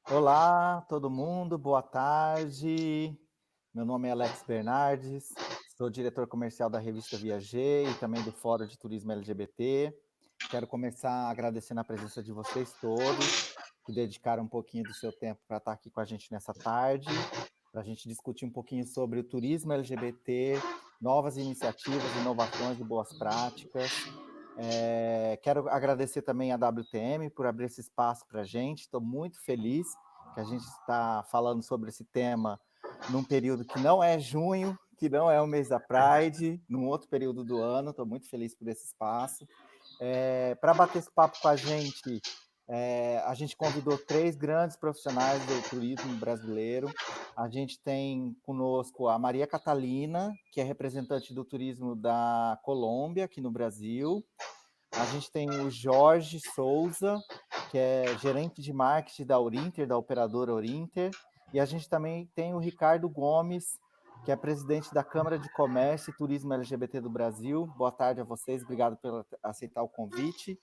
Olá, todo mundo, boa tarde. Meu nome é Alex Bernardes, sou diretor comercial da revista Viajei e também do Fórum de Turismo LGBT. Quero começar agradecendo a presença de vocês todos, que dedicaram um pouquinho do seu tempo para estar aqui com a gente nessa tarde, para a gente discutir um pouquinho sobre o turismo LGBT, novas iniciativas, inovações e boas práticas. Quero agradecer também a WTM por abrir esse espaço para a gente. Estou muito feliz que a gente está falando sobre esse tema num período que não é junho, que não é o mês da Pride, num outro período do ano. Estou muito feliz por esse espaço. Para bater esse papo com a gente convidou 3 grandes profissionais do turismo brasileiro. A gente tem conosco a Maria Catalina, que é representante do turismo da Colômbia, aqui no Brasil. A gente tem o Jorge Souza, que é gerente de marketing da Orinter, da operadora Orinter, e a gente também tem o Ricardo Gomes, que é presidente da Câmara de Comércio e Turismo LGBT do Brasil. Boa tarde a vocês, obrigado por aceitar o convite.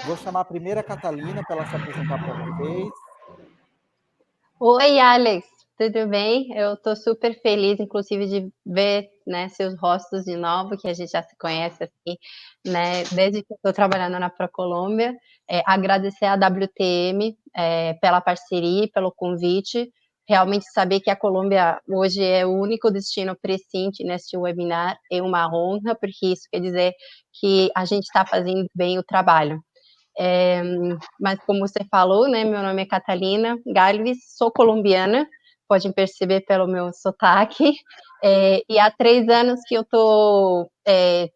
Vou chamar a primeira Catalina para ela se apresentar para vocês. Oi, Alex, tudo bem? Eu estou super feliz, inclusive, de ver, né, seus rostos de novo, que a gente já se conhece assim, né, desde que eu estou trabalhando na ProColômbia. Agradecer à WTM pela parceria, pelo convite. Realmente saber que a Colômbia hoje é o único destino presente neste webinar é uma honra, porque isso quer dizer que a gente está fazendo bem o trabalho. Mas como você falou, né, meu nome é Catalina Galvis, sou colombiana, podem perceber pelo meu sotaque, e há 3 anos que eu estou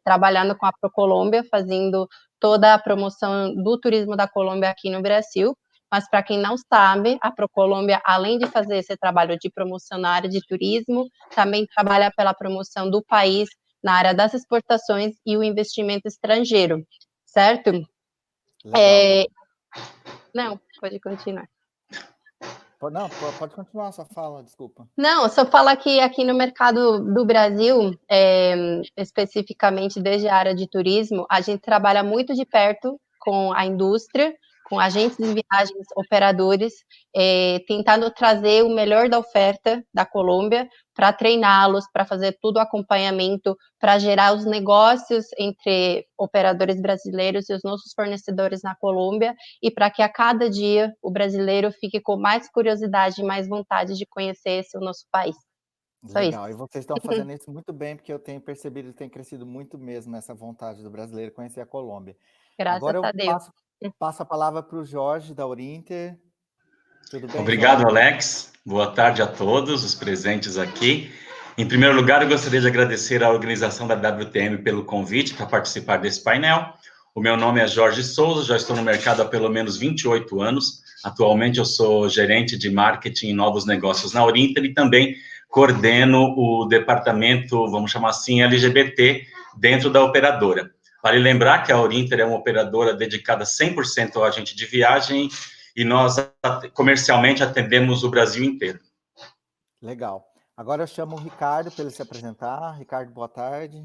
trabalhando com a ProColômbia, fazendo toda a promoção do turismo da Colômbia aqui no Brasil. Mas para quem não sabe, a ProColômbia, além de fazer esse trabalho de promoção na área de turismo, também trabalha pela promoção do país na área das exportações e o investimento estrangeiro, certo? Legal, tá? Não, pode continuar. Não, pode continuar a sua fala, desculpa. Não, só falar que aqui no mercado do Brasil, especificamente desde a área de turismo, a gente trabalha muito de perto com a indústria, com agentes de viagens, operadores, tentando trazer o melhor da oferta da Colômbia para treiná-los, para fazer todo o acompanhamento, para gerar os negócios entre operadores brasileiros e os nossos fornecedores na Colômbia, e para que a cada dia o brasileiro fique com mais curiosidade e mais vontade de conhecer esse o nosso país. Só isso. Legal, e vocês estão fazendo isso muito bem, porque eu tenho percebido que tem crescido muito mesmo essa vontade do brasileiro conhecer a Colômbia. Graças Agora eu a Deus. passo a palavra para o Jorge, da Orinter. Tudo bem, Obrigado, Jorge? Alex. Boa tarde a todos os presentes aqui. Em primeiro lugar, eu gostaria de agradecer à organização da WTM pelo convite para participar desse painel. O meu nome é Jorge Souza, já estou no mercado há pelo menos 28 anos. Atualmente eu sou gerente de marketing e novos negócios na Orinter e também coordeno o departamento, vamos chamar assim, LGBT dentro da operadora. Vale lembrar que a Orinter é uma operadora dedicada 100% ao agente de viagem e nós comercialmente atendemos o Brasil inteiro. Legal. Agora eu chamo o Ricardo para ele se apresentar. Ricardo, boa tarde.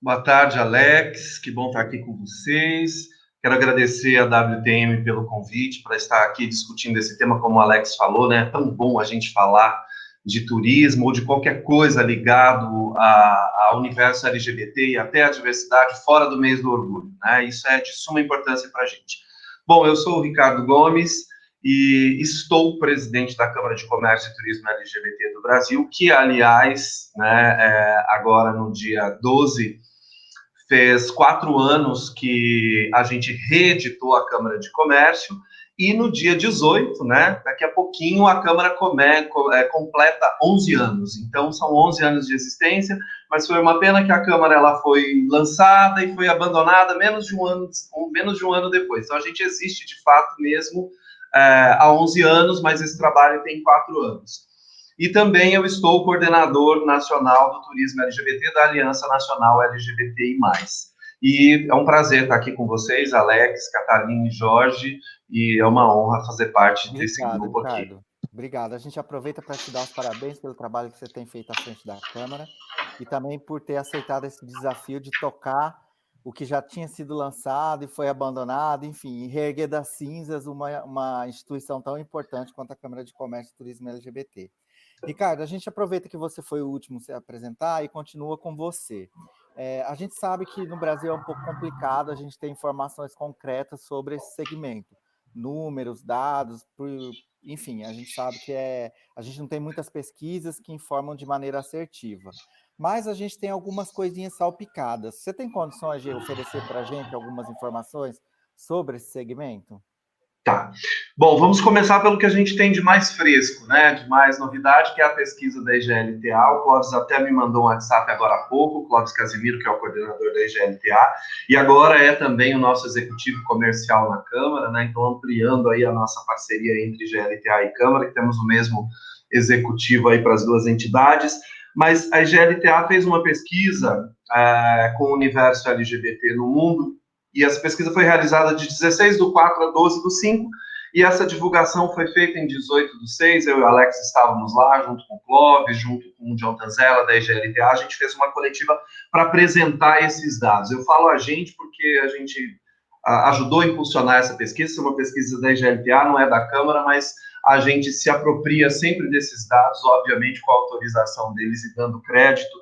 Boa tarde, Alex. Que bom estar aqui com vocês. Quero agradecer a WTM pelo convite para estar aqui discutindo esse tema, como o Alex falou, né? É tão bom a gente falar de turismo ou de qualquer coisa ligado ao universo LGBT e até a diversidade fora do mês do orgulho, né? Isso é de suma importância para a gente. Bom, eu sou o Ricardo Gomes e estou presidente da Câmara de Comércio e Turismo LGBT do Brasil, que, aliás, né, agora no dia 12, fez 4 anos que a gente reeditou a Câmara de Comércio e no dia 18, né, daqui a pouquinho, a Câmara completa 11 anos. Então, são 11 anos de existência, mas foi uma pena que a Câmara ela foi lançada e foi abandonada menos de um ano depois. Então, a gente existe, de fato, mesmo há 11 anos, mas esse trabalho tem 4 anos. E também eu estou coordenador nacional do turismo LGBT da Aliança Nacional LGBTI+. E é um prazer estar aqui com vocês, Alex, Catalina e Jorge, e é uma honra fazer parte desse grupo aqui. Obrigado. A gente aproveita para te dar os parabéns pelo trabalho que você tem feito à frente da Câmara e também por ter aceitado esse desafio de tocar o que já tinha sido lançado e foi abandonado, enfim, reerguer das cinzas uma instituição tão importante quanto a Câmara de Comércio e Turismo LGBT. Ricardo, a gente aproveita que você foi o último a se apresentar e continua com você. A gente sabe que no Brasil é um pouco complicado a gente ter informações concretas sobre esse segmento, números, dados, enfim, a gente sabe que a gente não tem muitas pesquisas que informam de maneira assertiva. Mas a gente tem algumas coisinhas salpicadas. Você tem condições de oferecer para a gente algumas informações sobre esse segmento? Tá. Bom, vamos começar pelo que a gente tem de mais fresco, né? De mais novidade, que é a pesquisa da IGLTA. O Clóvis até me mandou um WhatsApp agora há pouco, o Clóvis Casimiro, que é o coordenador da IGLTA, e agora é também o nosso executivo comercial na Câmara, né? Então, ampliando aí a nossa parceria entre IGLTA e Câmara, que temos o mesmo executivo aí para as duas entidades. Mas a IGLTA fez uma pesquisa com o universo LGBT no mundo, e essa pesquisa foi realizada de 16/4 a 12/5, e essa divulgação foi feita em 18/6, eu e o Alex estávamos lá, junto com o Clóvis, junto com o John Tanzella, da IGLTA, a gente fez uma coletiva para apresentar esses dados. Eu falo a gente porque a gente ajudou a impulsionar essa pesquisa, é uma pesquisa da IGLTA, não é da Câmara, mas a gente se apropria sempre desses dados, obviamente com a autorização deles e dando crédito.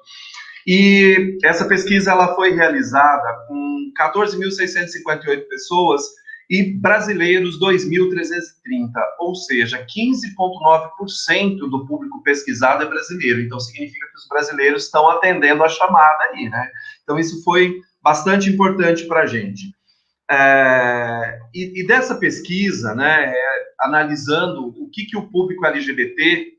E essa pesquisa ela foi realizada com 14.658 pessoas e brasileiros 2.330, ou seja, 15,9% do público pesquisado é brasileiro. Então, significa que os brasileiros estão atendendo a chamada aí, né? Então, isso foi bastante importante para a gente. E dessa pesquisa, né, analisando o que o público LGBT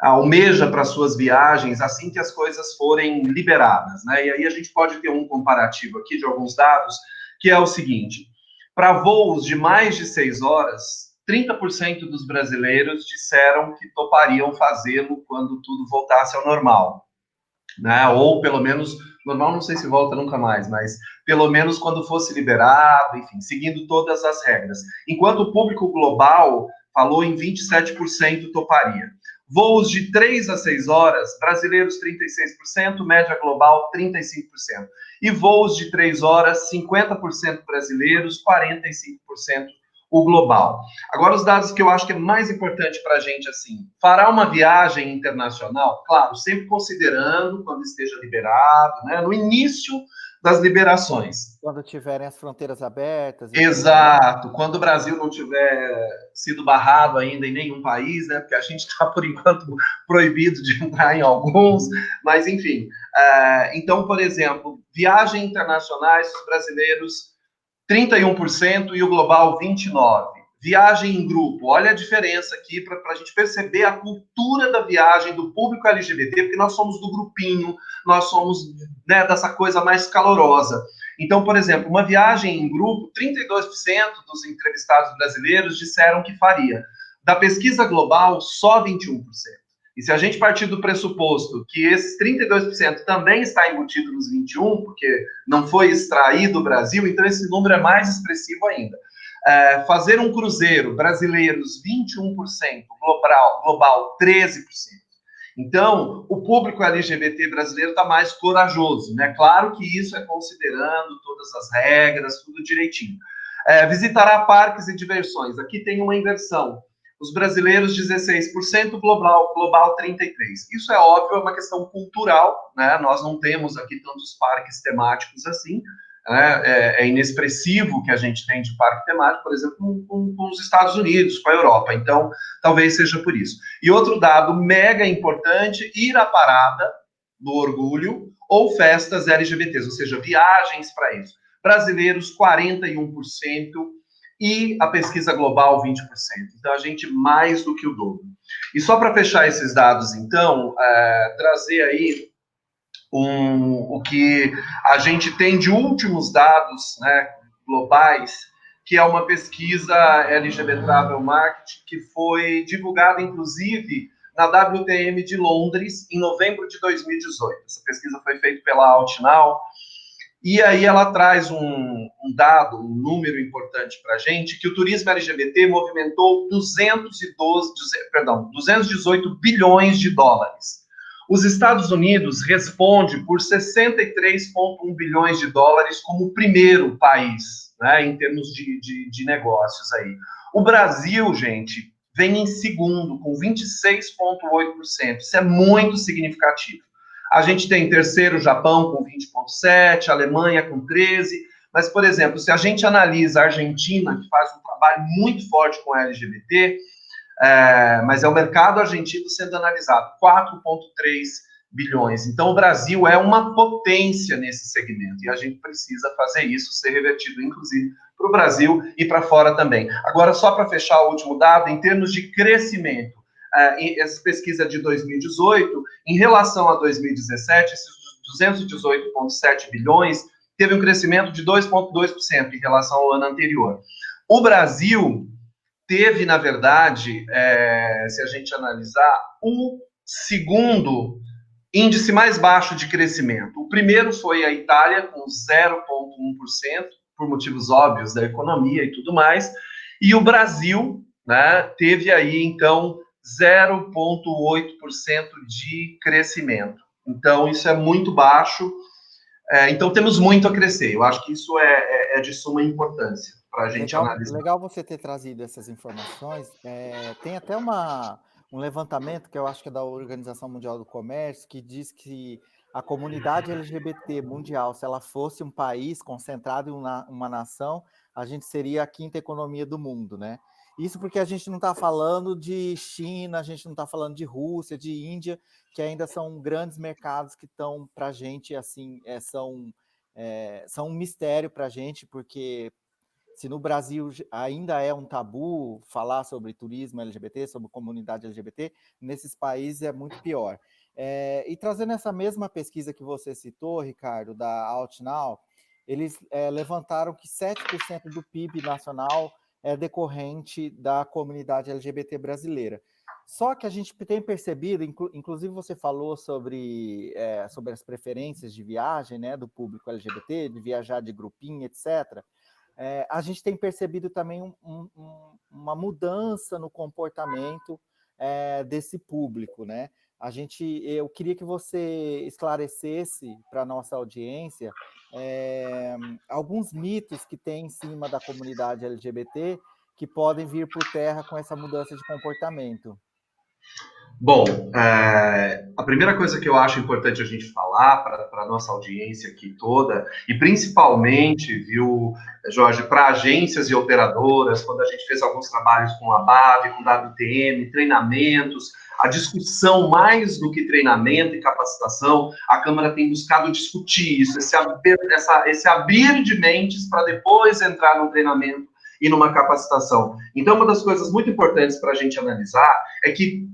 almeja para suas viagens assim que as coisas forem liberadas, né? E aí a gente pode ter um comparativo aqui de alguns dados, que é o seguinte: para voos de mais de 6 horas, 30% dos brasileiros disseram que topariam fazê-lo quando tudo voltasse ao normal, né? Ou pelo menos, normal não sei se volta nunca mais, mas pelo menos quando fosse liberado, enfim, seguindo todas as regras. Enquanto o público global falou em 27% toparia. Voos de 3 a 6 horas, brasileiros 36%, média global 35%. E voos de 3 horas, 50% brasileiros, 45% o global. Agora, os dados que eu acho que é mais importante para a gente, assim, fará uma viagem internacional, claro, sempre considerando quando esteja liberado, né, no início das liberações. Quando tiverem as fronteiras abertas. Exato, quando o Brasil não tiver sido barrado ainda em nenhum país, né, porque a gente está, por enquanto, proibido de entrar em alguns, mas, enfim. Então, por exemplo, viagens internacionais, os brasileiros, 31% e o global, 29%. Viagem em grupo, olha a diferença aqui para a gente perceber a cultura da viagem do público LGBT, porque nós somos do grupinho, nós somos, né, dessa coisa mais calorosa. Então, por exemplo, uma viagem em grupo, 32% dos entrevistados brasileiros disseram que faria. Da pesquisa global, só 21%. E se a gente partir do pressuposto que esses 32% também está embutido nos 21%, porque não foi extraído do Brasil, então esse número é mais expressivo ainda. Fazer um cruzeiro, brasileiros 21%, global 13%. Então, o público LGBT brasileiro está mais corajoso, né? Claro que isso é considerando todas as regras, tudo direitinho. Visitará parques e diversões. Aqui tem uma inversão. Os brasileiros, 16%, global 33%. Isso é óbvio, é uma questão cultural, né? Nós não temos aqui tantos parques temáticos assim. É inexpressivo o que a gente tem de parque temático, por exemplo, com os Estados Unidos, com a Europa. Então, talvez seja por isso. E outro dado mega importante, ir à parada do orgulho ou festas LGBTs, ou seja, viagens para isso. Brasileiros, 41%, e a pesquisa global, 20%. Então, a gente mais do que o dobro. E só para fechar esses dados, então, trazer aí o que a gente tem de últimos dados, né, globais, que é uma pesquisa LGBT Travel Market, que foi divulgada, inclusive, na WTM de Londres, em novembro de 2018. Essa pesquisa foi feita pela Altnow, e aí ela traz um dado, um número importante para a gente, que o turismo LGBT movimentou 218 bilhões de dólares. Os Estados Unidos responde por 63,1 bilhões de dólares como o primeiro país, né, em termos de negócios aí. O Brasil, gente, vem em segundo, com 26,8%. Isso é muito significativo. A gente tem em terceiro o Japão com 20,7%, a Alemanha com 13%, mas, por exemplo, se a gente analisa a Argentina, que faz um trabalho muito forte com a LGBT, mas é o mercado argentino sendo analisado, 4,3 bilhões. Então, o Brasil é uma potência nesse segmento, e a gente precisa fazer isso ser revertido, inclusive, para o Brasil e para fora também. Agora, só para fechar o último dado, em termos de crescimento, essa pesquisa de 2018, em relação a 2017, esses 218,7 bilhões, teve um crescimento de 2,2% em relação ao ano anterior. O Brasil teve, na verdade, se a gente analisar, o segundo índice mais baixo de crescimento. O primeiro foi a Itália, com 0,1%, por motivos óbvios da economia e tudo mais, e o Brasil, né, teve aí, então, 0,8% de crescimento. Então, isso é muito baixo. Então, temos muito a crescer. Eu acho que isso é de suma importância para a gente analisar. Legal você ter trazido essas informações. Tem até um levantamento que eu acho que é da Organização Mundial do Comércio, que diz que a comunidade LGBT mundial, se ela fosse um país concentrado em uma nação, a gente seria a quinta economia do mundo, né? Isso porque a gente não está falando de China, a gente não está falando de Rússia, de Índia, que ainda são grandes mercados que estão para a gente, assim, são um mistério para a gente, porque se no Brasil ainda é um tabu falar sobre turismo LGBT, sobre comunidade LGBT, nesses países é muito pior. E trazendo essa mesma pesquisa que você citou, Ricardo, da Outnow, eles levantaram que 7% do PIB nacional é decorrente da comunidade LGBT brasileira. Só que a gente tem percebido, inclusive você falou sobre as preferências de viagem, né, do público LGBT, de viajar de grupinho, etc., a gente tem percebido também uma mudança no comportamento desse público, né? Eu queria que você esclarecesse para a nossa audiência alguns mitos que tem em cima da comunidade LGBT que podem vir por terra com essa mudança de comportamento. Bom, a primeira coisa que eu acho importante a gente falar para a nossa audiência aqui toda, e principalmente, viu, Jorge, para agências e operadoras, quando a gente fez alguns trabalhos com a BAV, com a WTM, treinamentos, a discussão mais do que treinamento e capacitação, a Câmara tem buscado discutir isso, esse abrir de mentes para depois entrar no treinamento e numa capacitação. Então, uma das coisas muito importantes para a gente analisar é que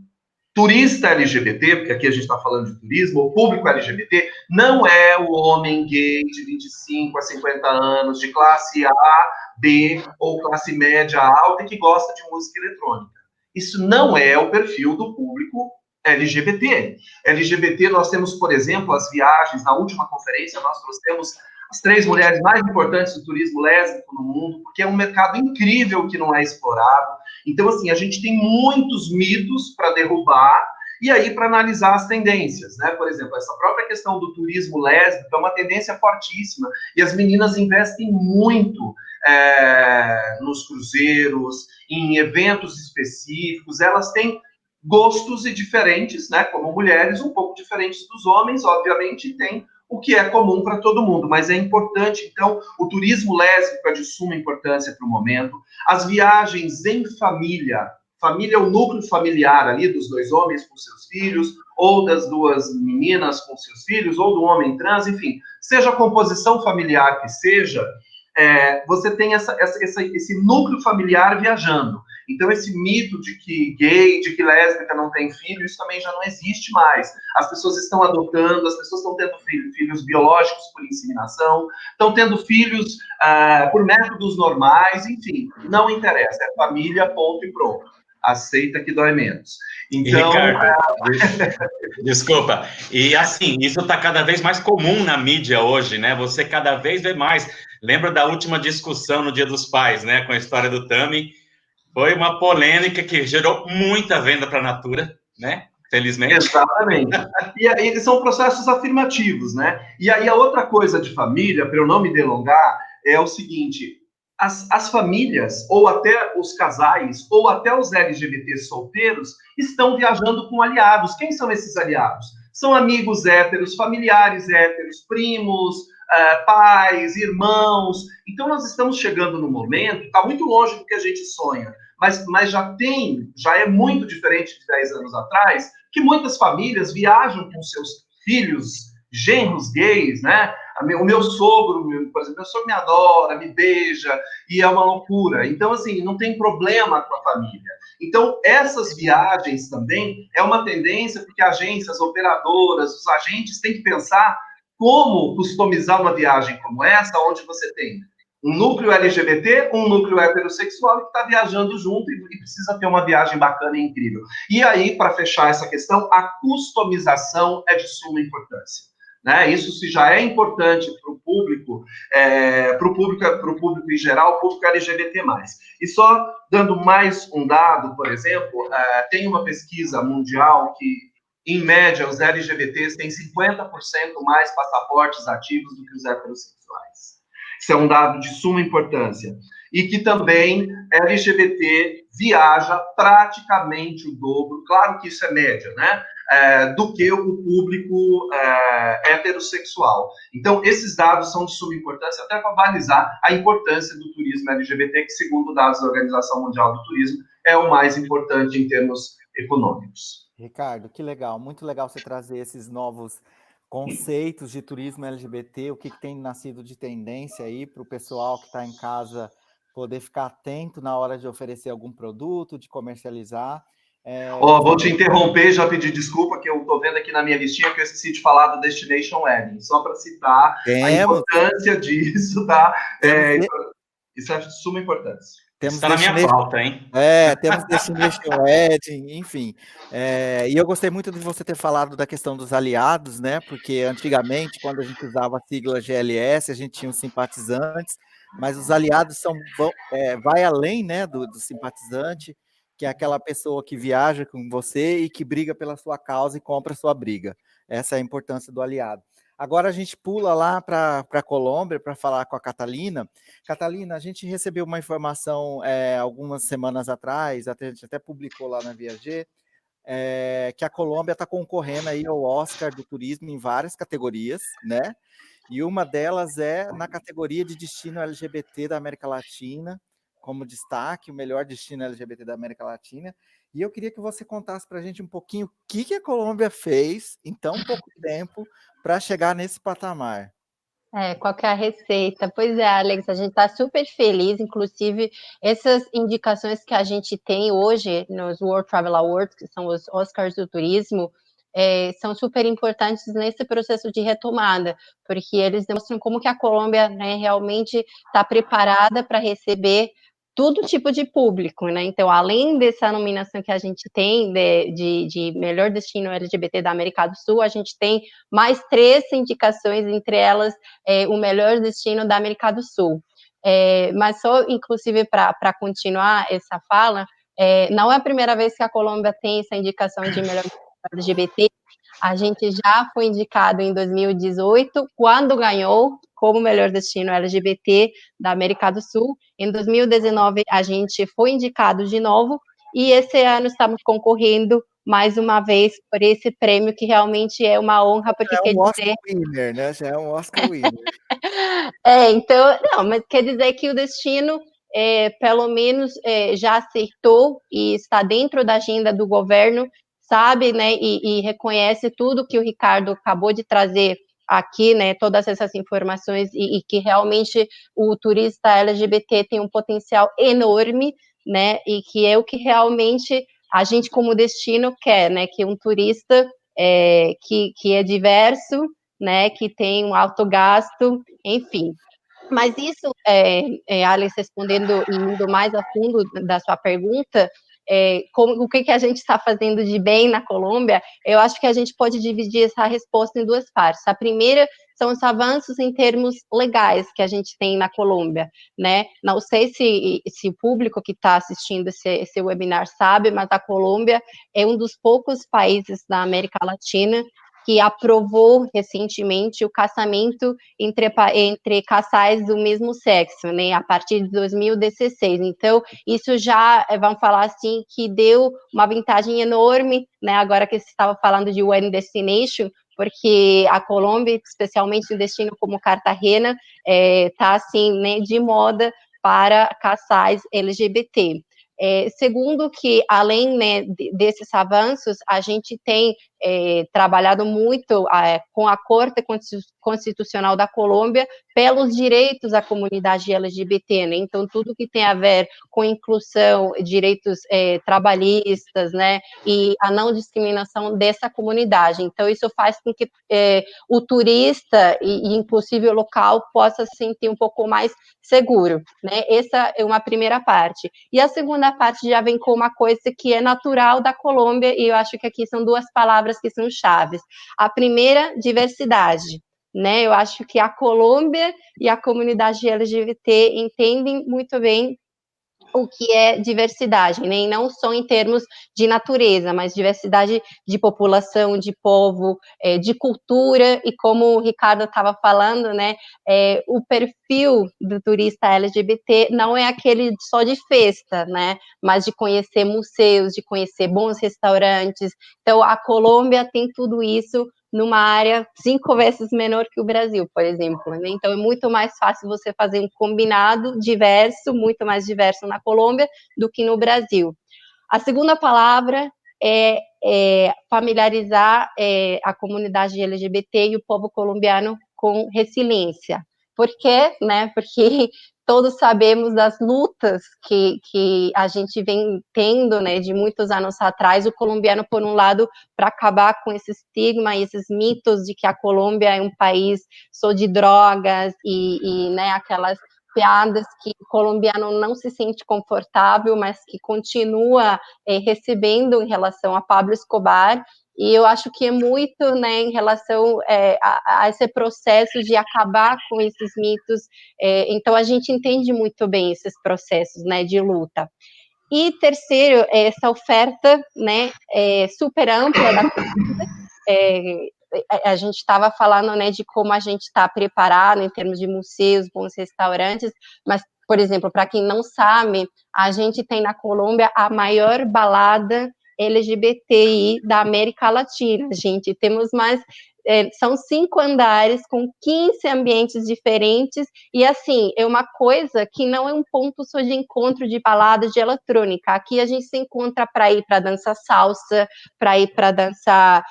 turista LGBT, porque aqui a gente está falando de turismo, o público LGBT não é o homem gay de 25 a 50 anos, de classe A, B ou classe média alta que gosta de música eletrônica. Isso não é o perfil do público LGBT. LGBT, nós temos, por exemplo, as viagens, na última conferência nós trouxemos as 3 mulheres mais importantes do turismo lésbico no mundo, porque é um mercado incrível que não é explorado. Então, assim, a gente tem muitos mitos para derrubar e aí para analisar as tendências, né? Por exemplo, essa própria questão do turismo lésbico é uma tendência fortíssima e as meninas investem muito nos cruzeiros, em eventos específicos, elas têm gostos e diferentes, né? Como mulheres, um pouco diferentes dos homens, obviamente, tem o que é comum para todo mundo, mas é importante, então, o turismo lésbico é de suma importância para o momento, as viagens em família é o núcleo familiar ali dos 2 homens com seus filhos, ou das 2 meninas com seus filhos, ou do homem trans, enfim, seja a composição familiar que seja, você tem esse núcleo familiar viajando. Então, esse mito de que gay, de que lésbica não tem filho, isso também já não existe mais. As pessoas estão adotando, as pessoas estão tendo filhos biológicos por inseminação, estão tendo filhos por métodos normais, enfim, não interessa, é família, ponto e pronto. Aceita que dói menos. Então, e Ricardo, desculpa, e assim, isso está cada vez mais comum na mídia hoje, né? Você cada vez vê mais. Lembra da última discussão no Dia dos Pais, né? Com a história do Tami. Foi uma polêmica que gerou muita venda para a Natura, né? Felizmente. Exatamente. E aí são processos afirmativos, né? E aí a outra coisa de família, para eu não me delongar, é o seguinte: as famílias, ou até os casais, ou até os LGBT solteiros, estão viajando com aliados. Quem são esses aliados? São amigos héteros, familiares héteros, primos, pais, irmãos. Então nós estamos chegando no momento, está muito longe do que a gente sonha, mas já é muito diferente de 10 anos atrás, que muitas famílias viajam com seus filhos, genros gays, né? O meu sogro, por exemplo, meu sogro me adora, me beija, e é uma loucura. Então, assim, não tem problema com a família. Então, essas viagens também é uma tendência, porque agências, operadoras, os agentes têm que pensar como customizar uma viagem como essa, onde você tem um núcleo LGBT, um núcleo heterossexual que está viajando junto e precisa ter uma viagem bacana e incrível. E aí, para fechar essa questão, a customização é de suma importância. Né? Isso se já é importante para o público em geral, o público LGBT+. E só dando mais um dado, por exemplo, tem uma pesquisa mundial que, em média, os LGBTs têm 50% mais passaportes ativos do que os heterossexuais. Isso é um dado de suma importância. E que também LGBT viaja praticamente o dobro, claro que isso é média, né? Do que o público heterossexual. Então, esses dados são de suma importância, até para balizar a importância do turismo LGBT, que, segundo dados da Organização Mundial do Turismo, é o mais importante em termos econômicos. Ricardo, que legal, muito legal você trazer esses novos conceitos de turismo LGBT, o que tem nascido de tendência aí para o pessoal que está em casa poder ficar atento na hora de oferecer algum produto, de comercializar. Vou te interromper, já pedir desculpa, que eu estou vendo aqui na minha listinha que eu esqueci de falar do Destination Wedding, só para citar a importância disso, tá? Isso é de suma importância. Está na minha pauta, hein? Temos Destination Wedding, enfim. E eu gostei muito de você ter falado da questão dos aliados, né? Porque antigamente, quando a gente usava a sigla GLS, a gente tinha os simpatizantes, mas os aliados vai além, né, do simpatizante, que é aquela pessoa que viaja com você e que briga pela sua causa e compra a sua briga. Essa é a importância do aliado. Agora a gente pula lá para a Colômbia para falar com a Catalina. Catalina, a gente recebeu uma informação algumas semanas atrás, a gente até publicou lá na Viager, que a Colômbia está concorrendo aí ao Oscar do turismo em várias categorias, né? E uma delas é na categoria de destino LGBT da América Latina, como destaque, o melhor destino LGBT da América Latina. E eu queria que você contasse para a gente um pouquinho o que a Colômbia fez em tão pouco tempo para chegar nesse patamar. Qual que é a receita? Pois é, Alex, a gente está super feliz, inclusive essas indicações que a gente tem hoje nos World Travel Awards, que são os Oscars do turismo, são super importantes nesse processo de retomada, porque eles demonstram como que a Colômbia, né, realmente está preparada para receber todo tipo de público, né? Então, além dessa nominação que a gente tem de melhor destino LGBT da América do Sul, a gente tem mais 3 indicações, entre elas o melhor destino da América do Sul. Mas só, inclusive, para continuar essa fala, não é a primeira vez que a Colômbia tem essa indicação de melhor LGBT. A gente já foi indicado em 2018, quando ganhou como melhor destino LGBT da América do Sul. Em 2019, a gente foi indicado de novo, e esse ano estamos concorrendo mais uma vez por esse prêmio, que realmente é uma honra, porque quer dizer... Oscar winner, né? Já é um Oscar winner. Então, não, mas quer dizer que o destino, pelo menos, já acertou e está dentro da agenda do governo, sabe, né, e reconhece tudo que o Ricardo acabou de trazer aqui, né, todas essas informações, e que realmente o turista LGBT tem um potencial enorme, né, e que é o que realmente a gente como destino quer, né, que um turista que é diverso, né, que tem um alto gasto, enfim. Mas isso, Alex, respondendo e indo mais a fundo da sua pergunta, o que a gente está fazendo de bem na Colômbia, eu acho que a gente pode dividir essa resposta em 2 partes. A primeira são os avanços em termos legais que a gente tem na Colômbia, né? Não sei se o público que está assistindo esse webinar sabe, mas a Colômbia é um dos poucos países da América Latina que aprovou recentemente o casamento entre casais do mesmo sexo, né, a partir de 2016. Então, isso já, vamos falar assim, que deu uma vantagem enorme, né, agora que você estava falando de Wedding Destination, porque a Colômbia, especialmente um destino como Cartagena, está assim, né, de moda para casais LGBT. Segundo que, além, né, desses avanços, a gente tem trabalhado muito com a Corte Constitucional da Colômbia pelos direitos da comunidade LGBT, né? Então, tudo que tem a ver com inclusão, direitos trabalhistas, né, e a não discriminação dessa comunidade. Então, isso faz com que o turista e inclusive o local possa se sentir um pouco mais seguro, né? Essa é uma primeira parte. E a segunda parte já vem com uma coisa que é natural da Colômbia, e eu acho que aqui são duas palavras que são chaves. A primeira, diversidade, né? Eu acho que a Colômbia e a comunidade LGBT entendem muito bem o que é diversidade, né? E não só em termos de natureza, mas diversidade de população, de povo, de cultura, e como o Ricardo estava falando, né, o perfil do turista LGBT não é aquele só de festa, né, mas de conhecer museus, de conhecer bons restaurantes. Então, a Colômbia tem tudo isso numa área 5 vezes menor que o Brasil, por exemplo, né? Então é muito mais fácil você fazer um combinado diverso, muito mais diverso na Colômbia do que no Brasil. A segunda palavra é familiarizar a comunidade LGBT e o povo colombiano com resiliência. Por quê? Né? Porque todos sabemos das lutas que a gente vem tendo, né, de muitos anos atrás, o colombiano, por um lado, para acabar com esse estigma e esses mitos de que a Colômbia é um país só de drogas e né, aquelas piadas que o colombiano não se sente confortável, mas que continua recebendo em relação a Pablo Escobar. E eu acho que é muito, né, em relação a esse processo de acabar com esses mitos. Então, a gente entende muito bem esses processos, né, de luta. E terceiro, essa oferta, né, super ampla da cultura. A gente estava falando, né, de como a gente está preparado em termos de museus, bons restaurantes, mas, por exemplo, para quem não sabe, a gente tem na Colômbia a maior balada LGBTI da América Latina, gente. Temos mais, são 5 andares com 15 ambientes diferentes, e assim, é uma coisa que não é um ponto só de encontro de baladas de eletrônica. Aqui a gente se encontra para ir para dançar salsa, para ir para dançar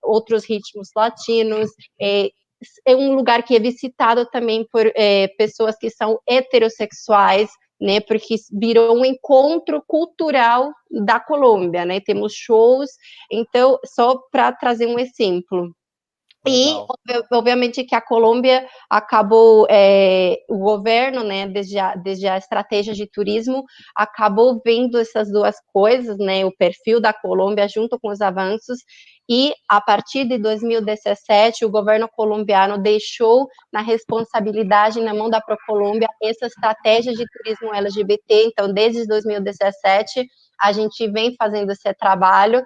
outros ritmos latinos. É um lugar que é visitado também por pessoas que são heterossexuais, né, porque virou um encontro cultural da Colômbia, né, temos shows. Então, só para trazer um exemplo. Legal. E, obviamente, que a Colômbia acabou, o governo, né, desde a estratégia de turismo, acabou vendo essas duas coisas, né, o perfil da Colômbia junto com os avanços, e a partir de 2017, o governo colombiano deixou na responsabilidade, na mão da Procolômbia, essa estratégia de turismo LGBT. Então, desde 2017, a gente vem fazendo esse trabalho,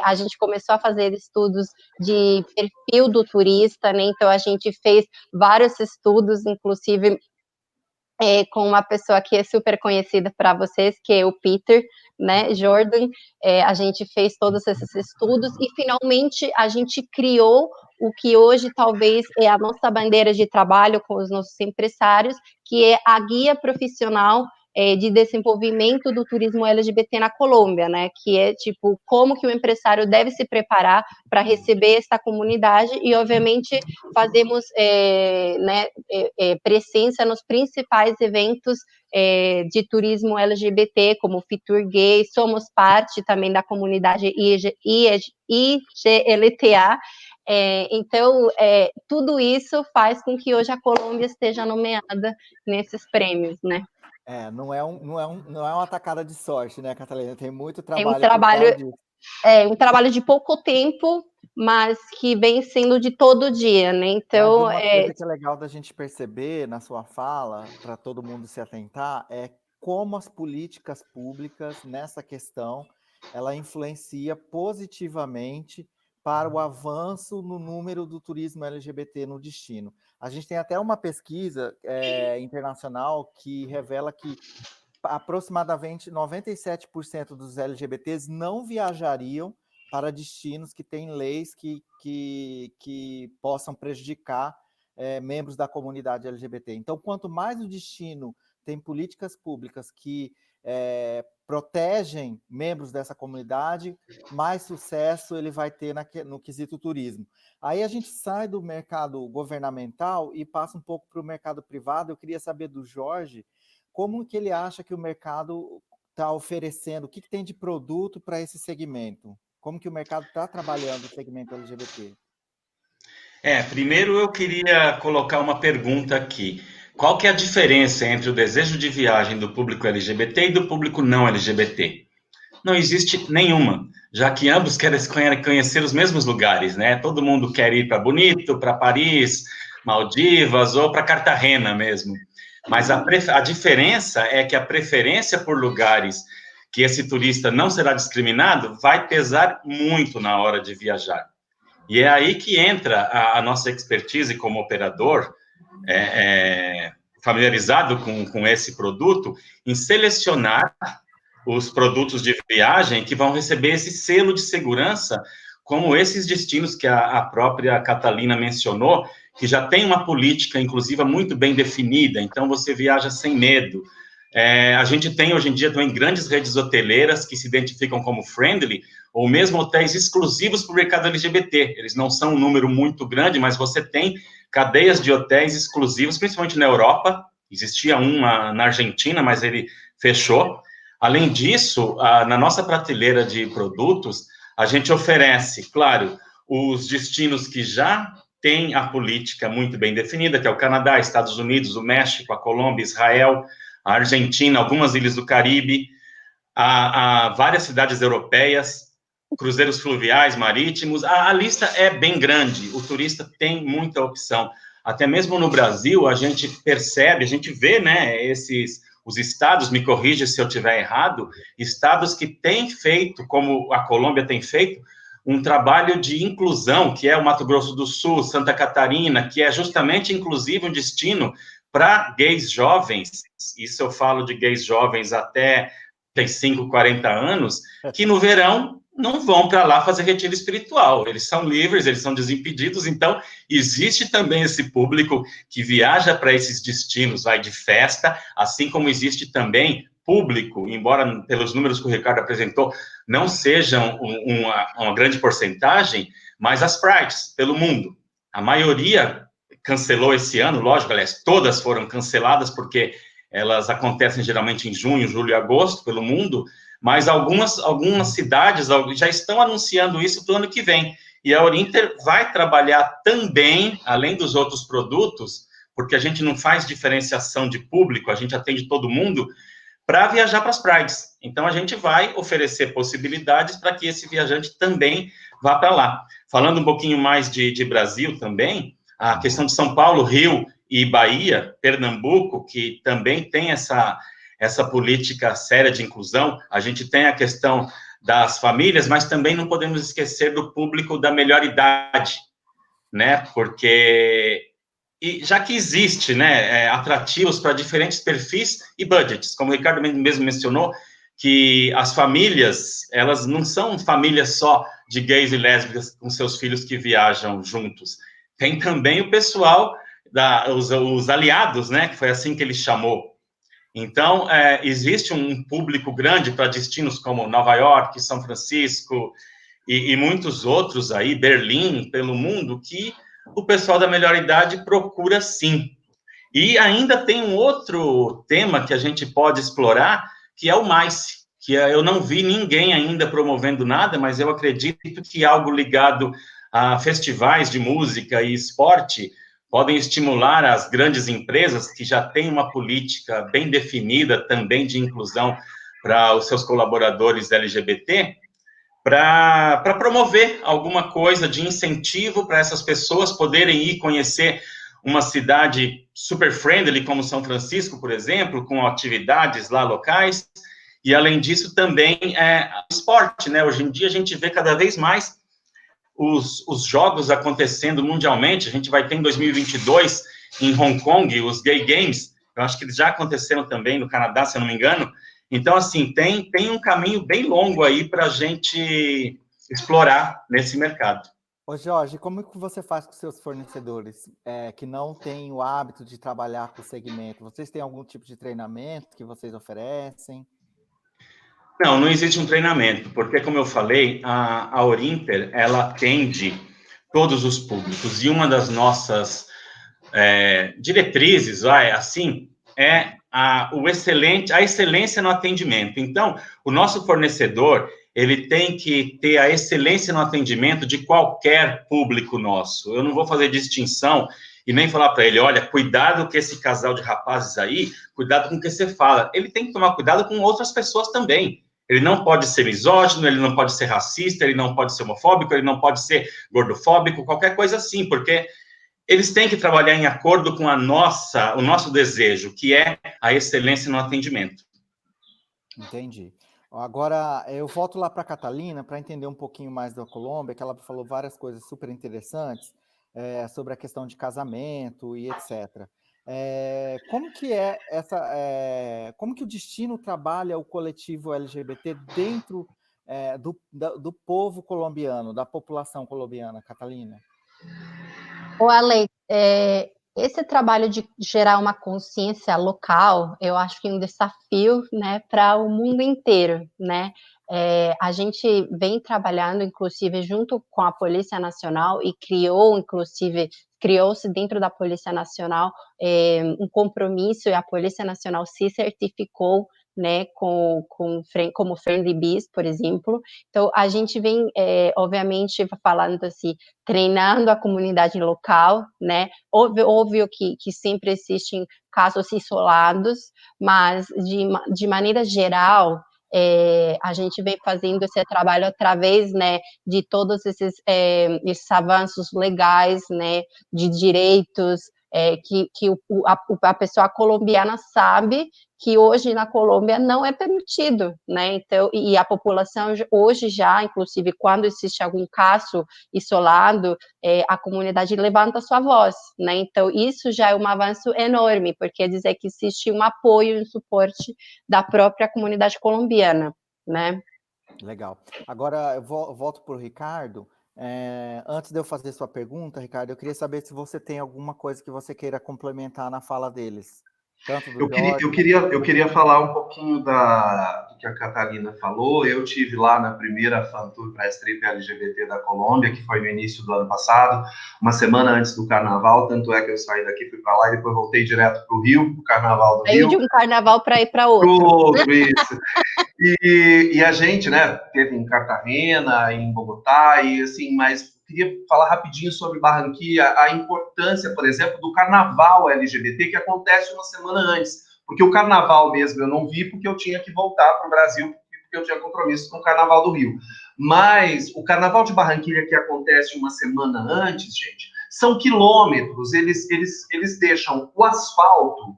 a gente começou a fazer estudos de perfil do turista, né? Então a gente fez vários estudos, inclusive com uma pessoa que é super conhecida para vocês, que é o Peter, né, Jordan. A gente fez todos esses estudos e finalmente a gente criou o que hoje talvez é a nossa bandeira de trabalho com os nossos empresários, que é a guia profissional de desenvolvimento do turismo LGBT na Colômbia, né, que é tipo como que o empresário deve se preparar para receber essa comunidade. E obviamente fazemos né, presença nos principais eventos de turismo LGBT, como Fitur Gay. Somos parte também da comunidade IGLTA. Então, tudo isso faz com que hoje a Colômbia esteja nomeada nesses prêmios, né? Não é uma tacada de sorte, né, Catalina? Tem muito Tem um trabalho por trabalho, trás disso. um trabalho de pouco tempo, mas que vem sendo de todo dia, né? Mas Então, uma coisa que é legal da gente perceber na sua fala, para todo mundo se atentar, é como as políticas públicas nessa questão, ela influencia positivamente para o avanço no número do turismo LGBT no destino. A gente tem até uma pesquisa internacional que revela que aproximadamente 97% dos LGBTs não viajariam para destinos que têm leis que possam prejudicar membros da comunidade LGBT. Então, quanto mais o destino tem políticas públicas que protegem membros dessa comunidade, mais sucesso ele vai ter no quesito turismo. Aí a gente sai do mercado governamental e passa um pouco para o mercado privado. Eu queria saber do Jorge, como que ele acha que o mercado está oferecendo, o que tem de produto para esse segmento? Como que o mercado está trabalhando o segmento LGBT? Primeiro eu queria colocar uma pergunta aqui. Qual que é a diferença entre o desejo de viagem do público LGBT e do público não LGBT? Não existe nenhuma, já que ambos querem conhecer os mesmos lugares, né? Todo mundo quer ir para Bonito, para Paris, Maldivas ou para Cartagena mesmo. Mas a diferença é que a preferência por lugares que esse turista não será discriminado vai pesar muito na hora de viajar. E é aí que entra a nossa expertise como operador, familiarizado com esse produto, em selecionar os produtos de viagem que vão receber esse selo de segurança, como esses destinos que a própria Catalina mencionou, que já tem uma política inclusiva muito bem definida, então você viaja sem medo. A gente tem hoje em dia também grandes redes hoteleiras que se identificam como friendly, ou mesmo hotéis exclusivos para o mercado LGBT. Eles não são um número muito grande, mas você tem cadeias de hotéis exclusivos, principalmente na Europa. Existia na Argentina, mas ele fechou. Além disso, na nossa prateleira de produtos, a gente oferece, claro, os destinos que já têm a política muito bem definida, que é o Canadá, Estados Unidos, o México, a Colômbia, Israel, a Argentina, algumas ilhas do Caribe, a várias cidades europeias, cruzeiros fluviais, marítimos. A lista é bem grande, o turista tem muita opção. Até mesmo no Brasil, a gente percebe, a gente vê, né, os estados, me corrija se eu estiver errado, estados que têm feito, como a Colômbia tem feito, um trabalho de inclusão, que é o Mato Grosso do Sul, Santa Catarina, que é justamente, inclusive, um destino para gays jovens. Isso eu falo de gays jovens até 35, 40 anos, que no verão não vão para lá fazer retiro espiritual. Eles são livres, eles são desimpedidos, então existe também esse público que viaja para esses destinos, vai de festa, assim como existe também público, embora pelos números que o Ricardo apresentou, não sejam uma grande porcentagem, mas as prides pelo mundo. A maioria cancelou esse ano, lógico, aliás, todas foram canceladas, porque elas acontecem geralmente em junho, julho e agosto pelo mundo, mas algumas cidades já estão anunciando isso para o ano que vem. E a Orinter vai trabalhar também, além dos outros produtos, porque a gente não faz diferenciação de público, a gente atende todo mundo, para viajar para as prides. Então, a gente vai oferecer possibilidades para que esse viajante também vá para lá. Falando um pouquinho mais de Brasil também, a questão de São Paulo, Rio e Bahia, Pernambuco, que também tem essa política séria de inclusão. A gente tem a questão das famílias, mas também não podemos esquecer do público da melhor idade, né? Porque já que existe, né, atrativos para diferentes perfis e budgets, como o Ricardo mesmo mencionou, que as famílias, elas não são famílias só de gays e lésbicas com seus filhos que viajam juntos. Tem também o pessoal, os aliados, né, que foi assim que ele chamou. Então, existe um público grande para destinos como Nova York, São Francisco e muitos outros aí, Berlim, pelo mundo, que o pessoal da melhor idade procura sim. E ainda tem um outro tema que a gente pode explorar, que é o MICE, que eu não vi ninguém ainda promovendo nada, mas eu acredito que algo ligado a festivais de música e esporte podem estimular as grandes empresas que já têm uma política bem definida também de inclusão para os seus colaboradores LGBT, para promover alguma coisa de incentivo para essas pessoas poderem ir conhecer uma cidade super friendly, como São Francisco, por exemplo, com atividades lá locais, e além disso também esporte, né? Hoje em dia a gente vê cada vez mais os jogos acontecendo mundialmente. A gente vai ter em 2022, em Hong Kong, os Gay Games. Eu acho que eles já aconteceram também no Canadá, se eu não me engano. Então, assim, tem um caminho bem longo aí para a gente explorar nesse mercado. Ô Jorge, como que você faz com seus fornecedores que não têm o hábito de trabalhar com o segmento? Vocês têm algum tipo de treinamento que vocês oferecem? Não existe um treinamento, porque, como eu falei, a Orinter, ela atende todos os públicos, e uma das nossas diretrizes, assim, é a excelência no atendimento. Então, o nosso fornecedor, ele tem que ter a excelência no atendimento de qualquer público nosso. Eu não vou fazer distinção e nem falar para ele, olha, cuidado com esse casal de rapazes aí, cuidado com o que você fala. Ele tem que tomar cuidado com outras pessoas também. Ele não pode ser misógino, ele não pode ser racista, ele não pode ser homofóbico, ele não pode ser gordofóbico, qualquer coisa assim, porque eles têm que trabalhar em acordo com o nosso desejo, que é a excelência no atendimento. Entendi. Agora, eu volto lá para a Catalina para entender um pouquinho mais da Colômbia, que ela falou várias coisas super interessantes sobre a questão de casamento e etc. Como que como que o Destino trabalha o coletivo LGBT dentro do povo colombiano, da população colombiana, Catalina? Ô, Alex, esse trabalho de gerar uma consciência local, eu acho que é um desafio, né, para o mundo inteiro, né? A gente vem trabalhando, inclusive, junto com a Polícia Nacional e criou-se dentro da Polícia Nacional um compromisso, e a Polícia Nacional se certificou, né, como Friendly Beast, por exemplo. Então, a gente vem, obviamente, falando assim, treinando a comunidade local, né? Óbvio que sempre existem casos isolados, mas de maneira geral, a gente vem fazendo esse trabalho através, né, de todos esses avanços legais, né, de direitos, que a pessoa colombiana sabe que hoje na Colômbia não é permitido, né? Então, e a população hoje já, inclusive, quando existe algum caso isolado, a comunidade levanta sua voz, né? Então, isso já é um avanço enorme, porque quer dizer que existe um apoio e um suporte da própria comunidade colombiana, né? Legal. Agora, eu volto para o Ricardo. Antes de eu fazer sua pergunta, Ricardo, eu queria saber se você tem alguma coisa que você queira complementar na fala deles. Tanto do Jorge... Eu queria falar um pouquinho do que a Catalina falou. Eu tive lá na primeira FanTour para a Strip LGBT da Colômbia, que foi no início do ano passado, uma semana antes do Carnaval. Tanto é que eu saí daqui, fui para lá e depois voltei direto para o Rio, para o Carnaval do Rio. Aí de um carnaval para ir para outro. Isso. E a gente, né, teve em Cartagena, em Bogotá, e assim, mas queria falar rapidinho sobre Barranquilla, a importância, por exemplo, do carnaval LGBT que acontece uma semana antes, porque o carnaval mesmo eu não vi porque eu tinha que voltar para o Brasil, porque eu tinha compromisso com o Carnaval do Rio. Mas o Carnaval de Barranquilla que acontece uma semana antes, gente, são quilômetros, eles deixam o asfalto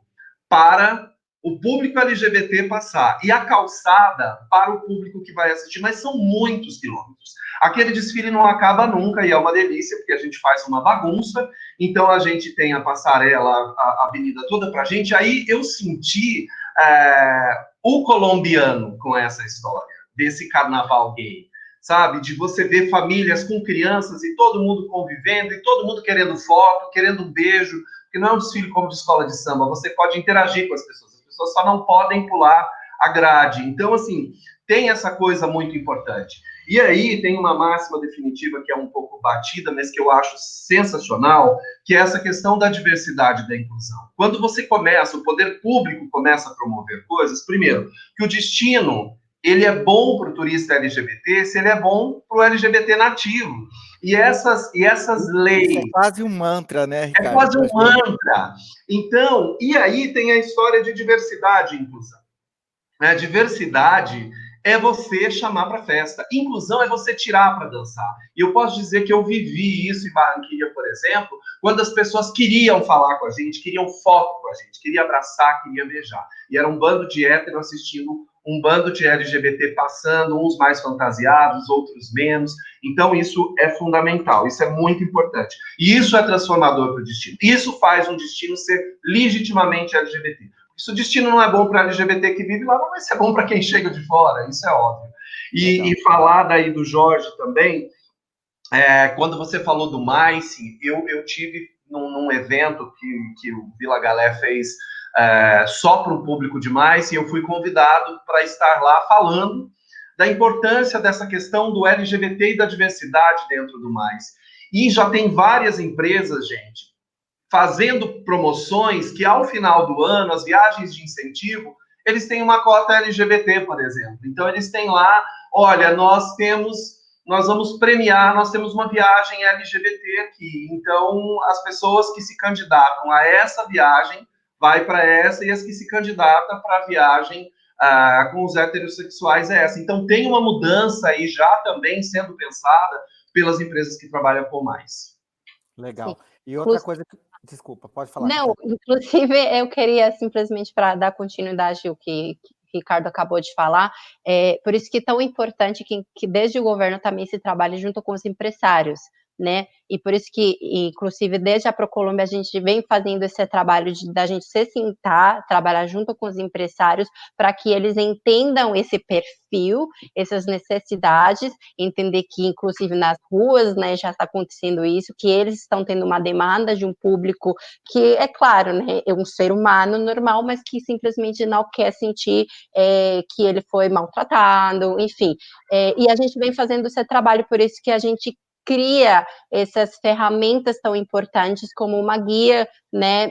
para o público LGBT passar e a calçada para o público que vai assistir, mas são muitos quilômetros. Aquele desfile não acaba nunca e é uma delícia, porque a gente faz uma bagunça, então a gente tem a passarela, a avenida toda pra gente. Aí eu senti o colombiano com essa história, desse carnaval gay, sabe? De você ver famílias com crianças e todo mundo convivendo, e todo mundo querendo foto, querendo beijo, porque não é um desfile como de escola de samba, você pode interagir com as pessoas só não podem pular a grade. Então, assim, tem essa coisa muito importante. E aí tem uma máxima definitiva que é um pouco batida, mas que eu acho sensacional, que é essa questão da diversidade e da inclusão. Quando você começa, o poder público começa a promover coisas, primeiro, que o destino ele é bom para o turista LGBT se ele é bom para o LGBT nativo. E essas leis... Isso é quase um mantra, né, Ricardo? É quase um mantra. Então, e aí tem a história de diversidade e inclusão. A diversidade é você chamar para festa. Inclusão é você tirar para dançar. E eu posso dizer que eu vivi isso em Barranquilla, por exemplo, quando as pessoas queriam falar com a gente, queriam foto com a gente, queriam abraçar, queriam beijar. E era um bando de héteros assistindo, um bando de LGBT passando, uns mais fantasiados, outros menos. Então, isso é fundamental, isso é muito importante. E isso é transformador para o destino. Isso faz um destino ser legitimamente LGBT. Se o destino não é bom para LGBT que vive lá, não vai ser bom para quem chega de fora, isso é óbvio. E falar daí do Jorge também, quando você falou do MICE, eu tive num evento que o Vila Galé fez só para o público de MICE, e eu fui convidado para estar lá falando da importância dessa questão do LGBT e da diversidade dentro do MICE. E já tem várias empresas, gente, fazendo promoções que, ao final do ano, as viagens de incentivo, eles têm uma cota LGBT, por exemplo. Então, eles têm lá, olha, nós vamos premiar, nós temos uma viagem LGBT aqui. Então, as pessoas que se candidatam a essa viagem, vai para essa, e as que se candidatam para a viagem com os heterossexuais é essa. Então, tem uma mudança aí já também sendo pensada pelas empresas que trabalham com mais. Legal. E outra coisa que... Desculpa, pode falar. Não, inclusive eu queria simplesmente, para dar continuidade ao que o Ricardo acabou de falar, por isso que é tão importante que desde o governo também se trabalhe junto com os empresários, né? E por isso que, inclusive, desde a Procolômbia, a gente vem fazendo esse trabalho da gente se sentar, trabalhar junto com os empresários, para que eles entendam esse perfil, essas necessidades, entender que, inclusive, nas ruas, né, já está acontecendo isso, que eles estão tendo uma demanda de um público que, é claro, né, é um ser humano normal, mas que simplesmente não quer sentir que ele foi maltratado, enfim. E a gente vem fazendo esse trabalho, por isso que a gente cria essas ferramentas tão importantes como uma guia, né,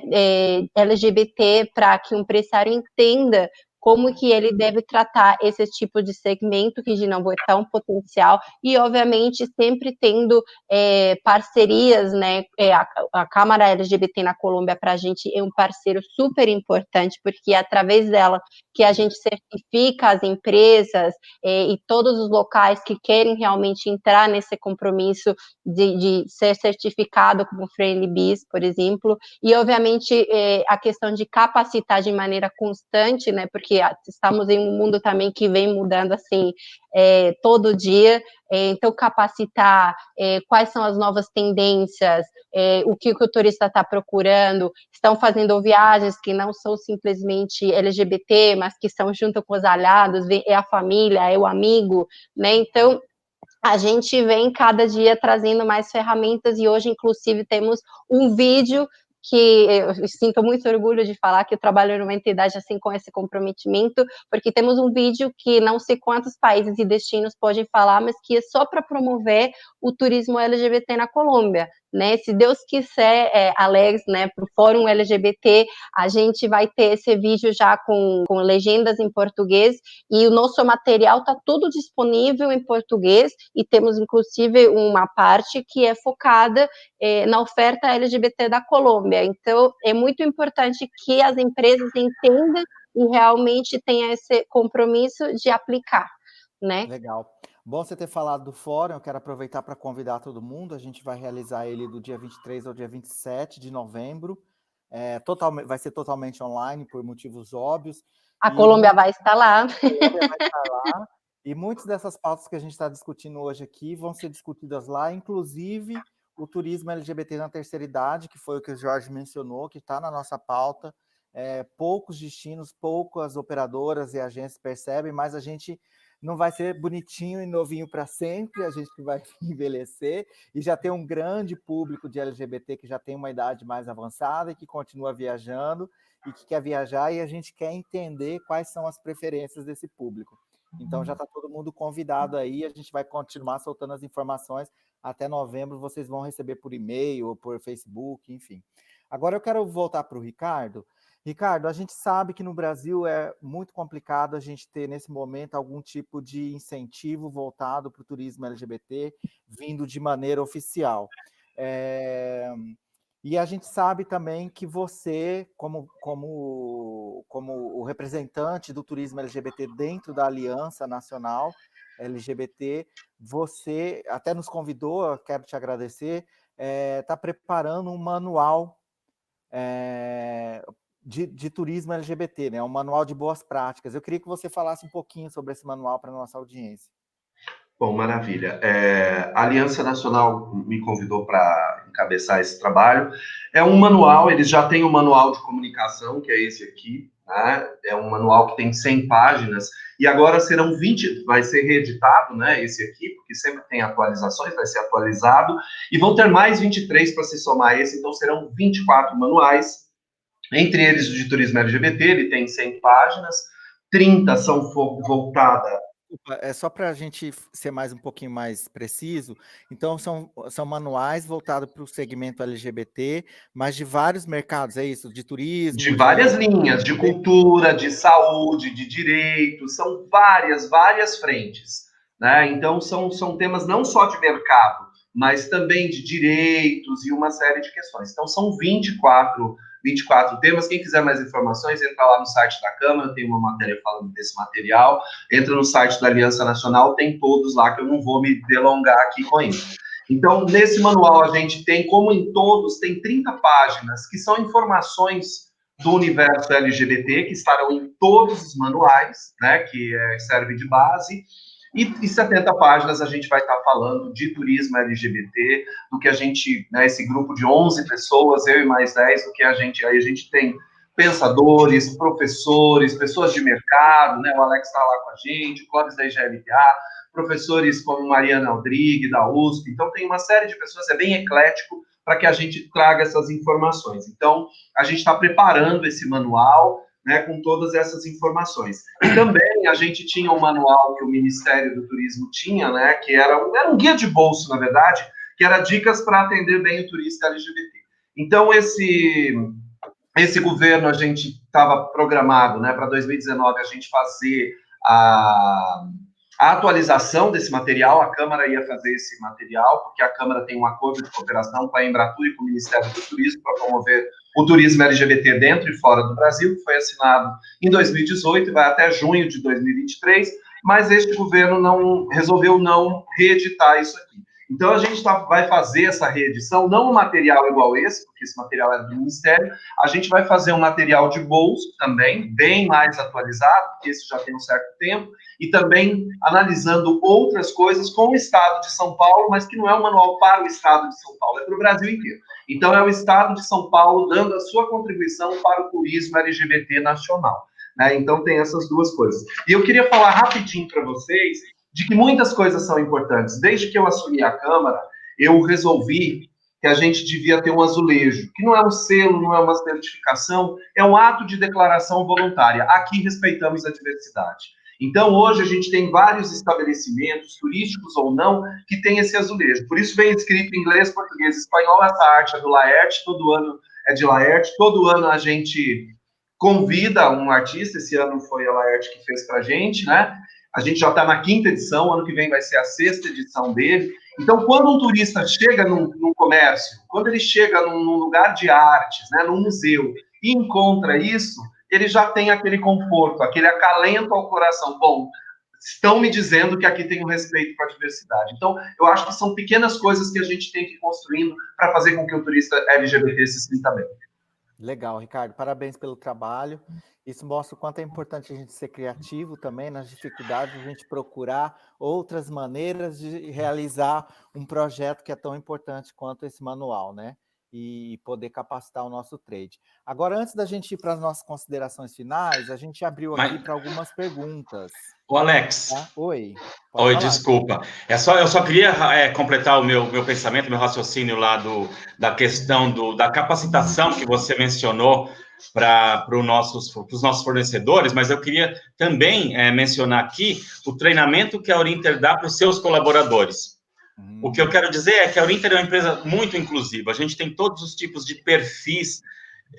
LGBT, para que o empresário entenda como que ele deve tratar esse tipo de segmento que não é tão potencial, e obviamente sempre tendo parcerias, né, a Câmara LGBT na Colômbia para a gente é um parceiro super importante, porque é através dela que a gente certifica as empresas e todos os locais que querem realmente entrar nesse compromisso de ser certificado como Friendly Biz, por exemplo, e obviamente a questão de capacitar de maneira constante, né, porque estamos em um mundo também que vem mudando assim todo dia, então capacitar quais são as novas tendências, o que o turista está procurando, estão fazendo viagens que não são simplesmente LGBT, mas que são junto com os aliados, é a família, é o amigo, né, então a gente vem cada dia trazendo mais ferramentas, e hoje, inclusive, temos um vídeo que eu sinto muito orgulho de falar que eu trabalho numa entidade assim com esse comprometimento, porque temos um vídeo que não sei quantos países e destinos podem falar, mas que é só para promover o turismo LGBT na Colômbia, né? Se Deus quiser, Alex, né, para o Fórum LGBT, a gente vai ter esse vídeo já com legendas em português, e o nosso material está tudo disponível em português, e temos inclusive uma parte que é focada na oferta LGBT da Colômbia. Então, é muito importante que as empresas entendam e realmente tenham esse compromisso de aplicar, né? Legal. Bom você ter falado do fórum, eu quero aproveitar para convidar todo mundo, a gente vai realizar ele do dia 23 ao dia 27 de novembro, vai ser totalmente online, por motivos óbvios. A Colômbia vai estar lá. A Colômbia vai estar lá, e muitas dessas pautas que a gente está discutindo hoje aqui vão ser discutidas lá, inclusive o turismo LGBT na terceira idade, que foi o que o Jorge mencionou, que está na nossa pauta. Poucos destinos, poucas operadoras e agências percebem, mas a gente não vai ser bonitinho e novinho para sempre, a gente vai envelhecer, e já tem um grande público de LGBT que já tem uma idade mais avançada e que continua viajando e que quer viajar, e a gente quer entender quais são as preferências desse público. Então já está todo mundo convidado aí, a gente vai continuar soltando as informações até novembro, vocês vão receber por e-mail ou por Facebook, enfim. Agora eu quero voltar para o Ricardo. Ricardo, a gente sabe que no Brasil é muito complicado a gente ter, nesse momento, algum tipo de incentivo voltado para o turismo LGBT, vindo de maneira oficial. E a gente sabe também que você, como o representante do turismo LGBT dentro da Aliança Nacional LGBT, você até nos convidou, quero te agradecer, está preparando um manual de turismo LGBT, né? Um manual de boas práticas. Eu queria que você falasse um pouquinho sobre esse manual para a nossa audiência. Bom, maravilha. A Aliança Nacional me convidou para encabeçar esse trabalho. É um manual, eles já têm um manual de comunicação, que é esse aqui, né? É um manual que tem 100 páginas, e agora serão 20, vai ser reeditado, né? Esse aqui, porque sempre tem atualizações, vai ser atualizado, e vão ter mais 23 para se somar a esse, então serão 24 manuais, entre eles o de turismo LGBT, ele tem 100 páginas, 30 são voltadas. É só para a gente ser um pouquinho mais preciso. Então, são manuais voltados para o segmento LGBT, mas de vários mercados, é isso? De turismo? De várias linhas, de cultura, de saúde, de direitos, são várias frentes, né? Então, são temas não só de mercado, mas também de direitos e uma série de questões. Então, são 24 temas. Quem quiser mais informações, entra lá no site da Câmara, tem uma matéria falando desse material. Entra no site da Aliança Nacional, tem todos lá, que eu não vou me delongar aqui com isso. Então, nesse manual, a gente tem, como em todos, tem 30 páginas, que são informações do universo LGBT, que estarão em todos os manuais, né, que serve de base. E 70 páginas a gente vai estar falando de turismo LGBT, do que a gente, né, esse grupo de 11 pessoas, eu e mais 10, do que aí a gente tem pensadores, professores, pessoas de mercado, né, o Alex está lá com a gente, o Clóvis da IGLTA, professores como Mariana Aldrigue, da USP, então tem uma série de pessoas, é bem eclético, para que a gente traga essas informações. Então, a gente está preparando esse manual, né, com todas essas informações. E também a gente tinha um manual que o Ministério do Turismo tinha, né, que era um guia de bolso, na verdade, que era dicas para atender bem o turista LGBT. Então, esse governo, a gente estava programado, né, para 2019, a gente fazer a atualização desse material, a Câmara ia fazer esse material, porque a Câmara tem um acordo de cooperação com a Embratur e com o Ministério do Turismo para promover o turismo LGBT dentro e fora do Brasil, que foi assinado em 2018 e vai até junho de 2023, mas este governo resolveu não reeditar isso aqui. Então, a gente vai fazer essa reedição, não um material igual esse, porque esse material é do Ministério, a gente vai fazer um material de bolso também, bem mais atualizado, porque esse já tem um certo tempo, e também analisando outras coisas com o Estado de São Paulo, mas que não é um manual para o Estado de São Paulo, é para o Brasil inteiro. Então, é o Estado de São Paulo dando a sua contribuição para o turismo LGBT nacional, né? Então, tem essas duas coisas. E eu queria falar rapidinho para vocês de que muitas coisas são importantes. Desde que eu assumi a Câmara, eu resolvi que a gente devia ter um azulejo, que não é um selo, não é uma certificação, é um ato de declaração voluntária. Aqui respeitamos a diversidade. Então, hoje, a gente tem vários estabelecimentos, turísticos ou não, que tem esse azulejo. Por isso, vem escrito em inglês, português, espanhol, essa arte é do Laerte, todo ano é de Laerte, todo ano a gente convida um artista, esse ano foi a Laerte que fez pra gente, né? A gente já está na 5ª edição, ano que vem vai ser a 6ª edição dele. Então, quando um turista chega num comércio, quando ele chega num lugar de artes, né, num museu, e encontra isso, ele já tem aquele conforto, aquele acalento ao coração. Bom, estão me dizendo que aqui tem um respeito com a diversidade. Então, eu acho que são pequenas coisas que a gente tem que ir construindo para fazer com que o turista LGBT se sinta bem. Legal, Ricardo. Parabéns pelo trabalho. Isso mostra o quanto é importante a gente ser criativo também nas dificuldades, a gente procurar outras maneiras de realizar um projeto que é tão importante quanto esse manual, né? E poder capacitar o nosso trade. Agora, antes da gente ir para as nossas considerações finais, a gente abriu aqui para algumas perguntas. O Alex. Tá? Oi. Oi, falar. Desculpa. Eu só queria completar o meu pensamento, meu raciocínio lá da questão da capacitação que você mencionou para os nossos fornecedores, mas eu queria também mencionar aqui o treinamento que a Orinter dá para os seus colaboradores. O que eu quero dizer é que a Orinter é uma empresa muito inclusiva, a gente tem todos os tipos de perfis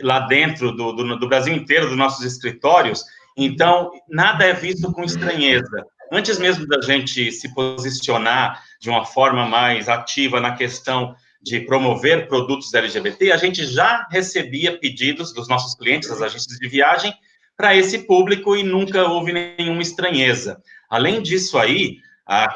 lá dentro do Brasil inteiro, dos nossos escritórios, então nada é visto com estranheza. Antes mesmo da gente se posicionar de uma forma mais ativa na questão de promover produtos LGBT, a gente já recebia pedidos dos nossos clientes, das agências de viagem, para esse público e nunca houve nenhuma estranheza. Além disso aí,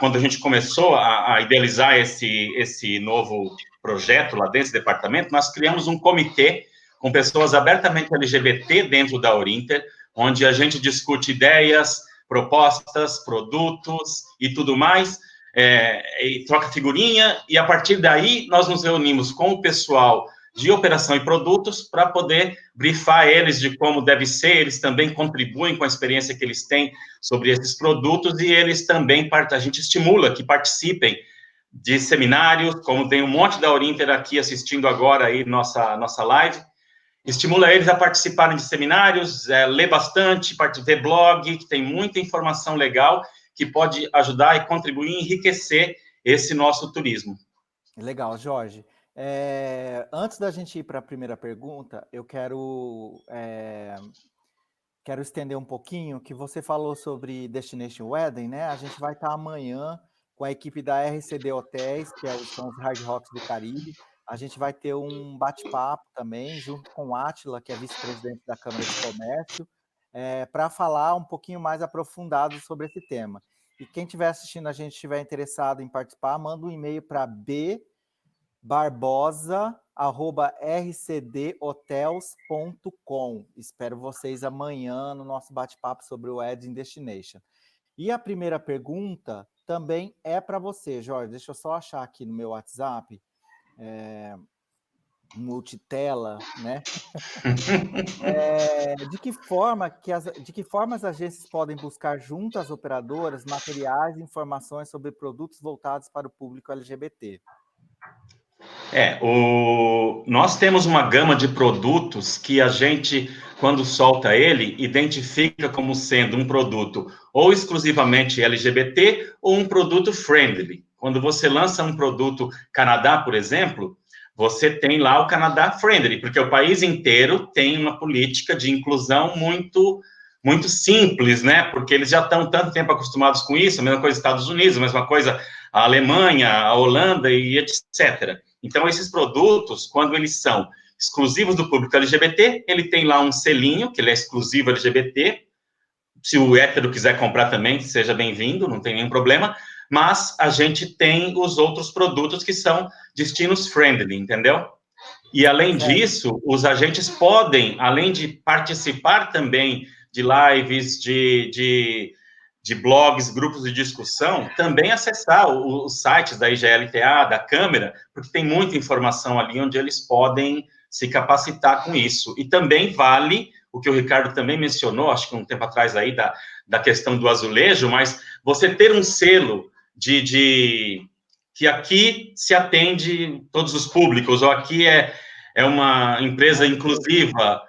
quando a gente começou a idealizar esse novo projeto lá dentro desse departamento, nós criamos um comitê com pessoas abertamente LGBT dentro da Orinter, onde a gente discute ideias, propostas, produtos e tudo mais, e troca figurinha, e a partir daí nós nos reunimos com o pessoal de operação e produtos para poder brifar eles de como deve ser, eles também contribuem com a experiência que eles têm sobre esses produtos, e eles também, a gente estimula que participem de seminários, como tem um monte da Orinter aqui assistindo agora aí nossa live, estimula eles a participarem de seminários, ler bastante, ver blog, que tem muita informação legal, que pode ajudar e contribuir e enriquecer esse nosso turismo. Legal, Jorge. Antes da gente ir para a primeira pergunta, eu quero estender um pouquinho, que você falou sobre Destination Wedding, né? A gente vai estar amanhã com a equipe da RCD Hotéis, que são os Hard Rocks do Caribe. A gente vai ter um bate-papo também, junto com o Átila, que é vice-presidente da Câmara de Comércio, para falar um pouquinho mais aprofundado sobre esse tema. E quem estiver assistindo a gente estiver interessado em participar, manda um e-mail para barbosa@rcdhotels.com. Espero vocês amanhã no nosso bate-papo sobre o Wedding Destination. E a primeira pergunta também é para você, Jorge. Deixa eu só achar aqui no meu WhatsApp, multitela, né? De que forma as agências podem buscar junto às operadoras materiais e informações sobre produtos voltados para o público LGBT? Nós temos uma gama de produtos que a gente, quando solta ele, identifica como sendo um produto ou exclusivamente LGBT ou um produto friendly. Quando você lança um produto Canadá, por exemplo, você tem lá o Canadá friendly, porque o país inteiro tem uma política de inclusão muito simples, né? Porque eles já estão tanto tempo acostumados com isso, a mesma coisa dos Estados Unidos, a mesma coisa a Alemanha, a Holanda e etc. Então, esses produtos, quando eles são exclusivos do público LGBT, ele tem lá um selinho, que ele é exclusivo LGBT. Se o hétero quiser comprar também, seja bem-vindo, não tem nenhum problema. Mas a gente tem os outros produtos que são destinos friendly, entendeu? E, além disso, os agentes podem, além de participar também de lives, de blogs, grupos de discussão, também acessar os sites da IGLTA, da Câmara, porque tem muita informação ali onde eles podem se capacitar com isso. E também vale o que o Ricardo também mencionou, acho que um tempo atrás aí, da questão do azulejo, mas você ter um selo que aqui se atende todos os públicos, ou aqui é uma empresa inclusiva,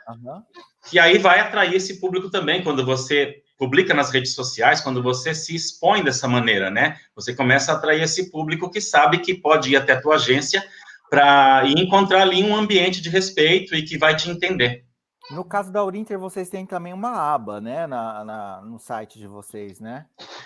que aí vai atrair esse público também, quando você publica nas redes sociais, quando você se expõe dessa maneira, né? Você começa a atrair esse público que sabe que pode ir até a tua agência para encontrar ali um ambiente de respeito e que vai te entender. No caso da Orinter, vocês têm também uma aba, né, no site de vocês, né?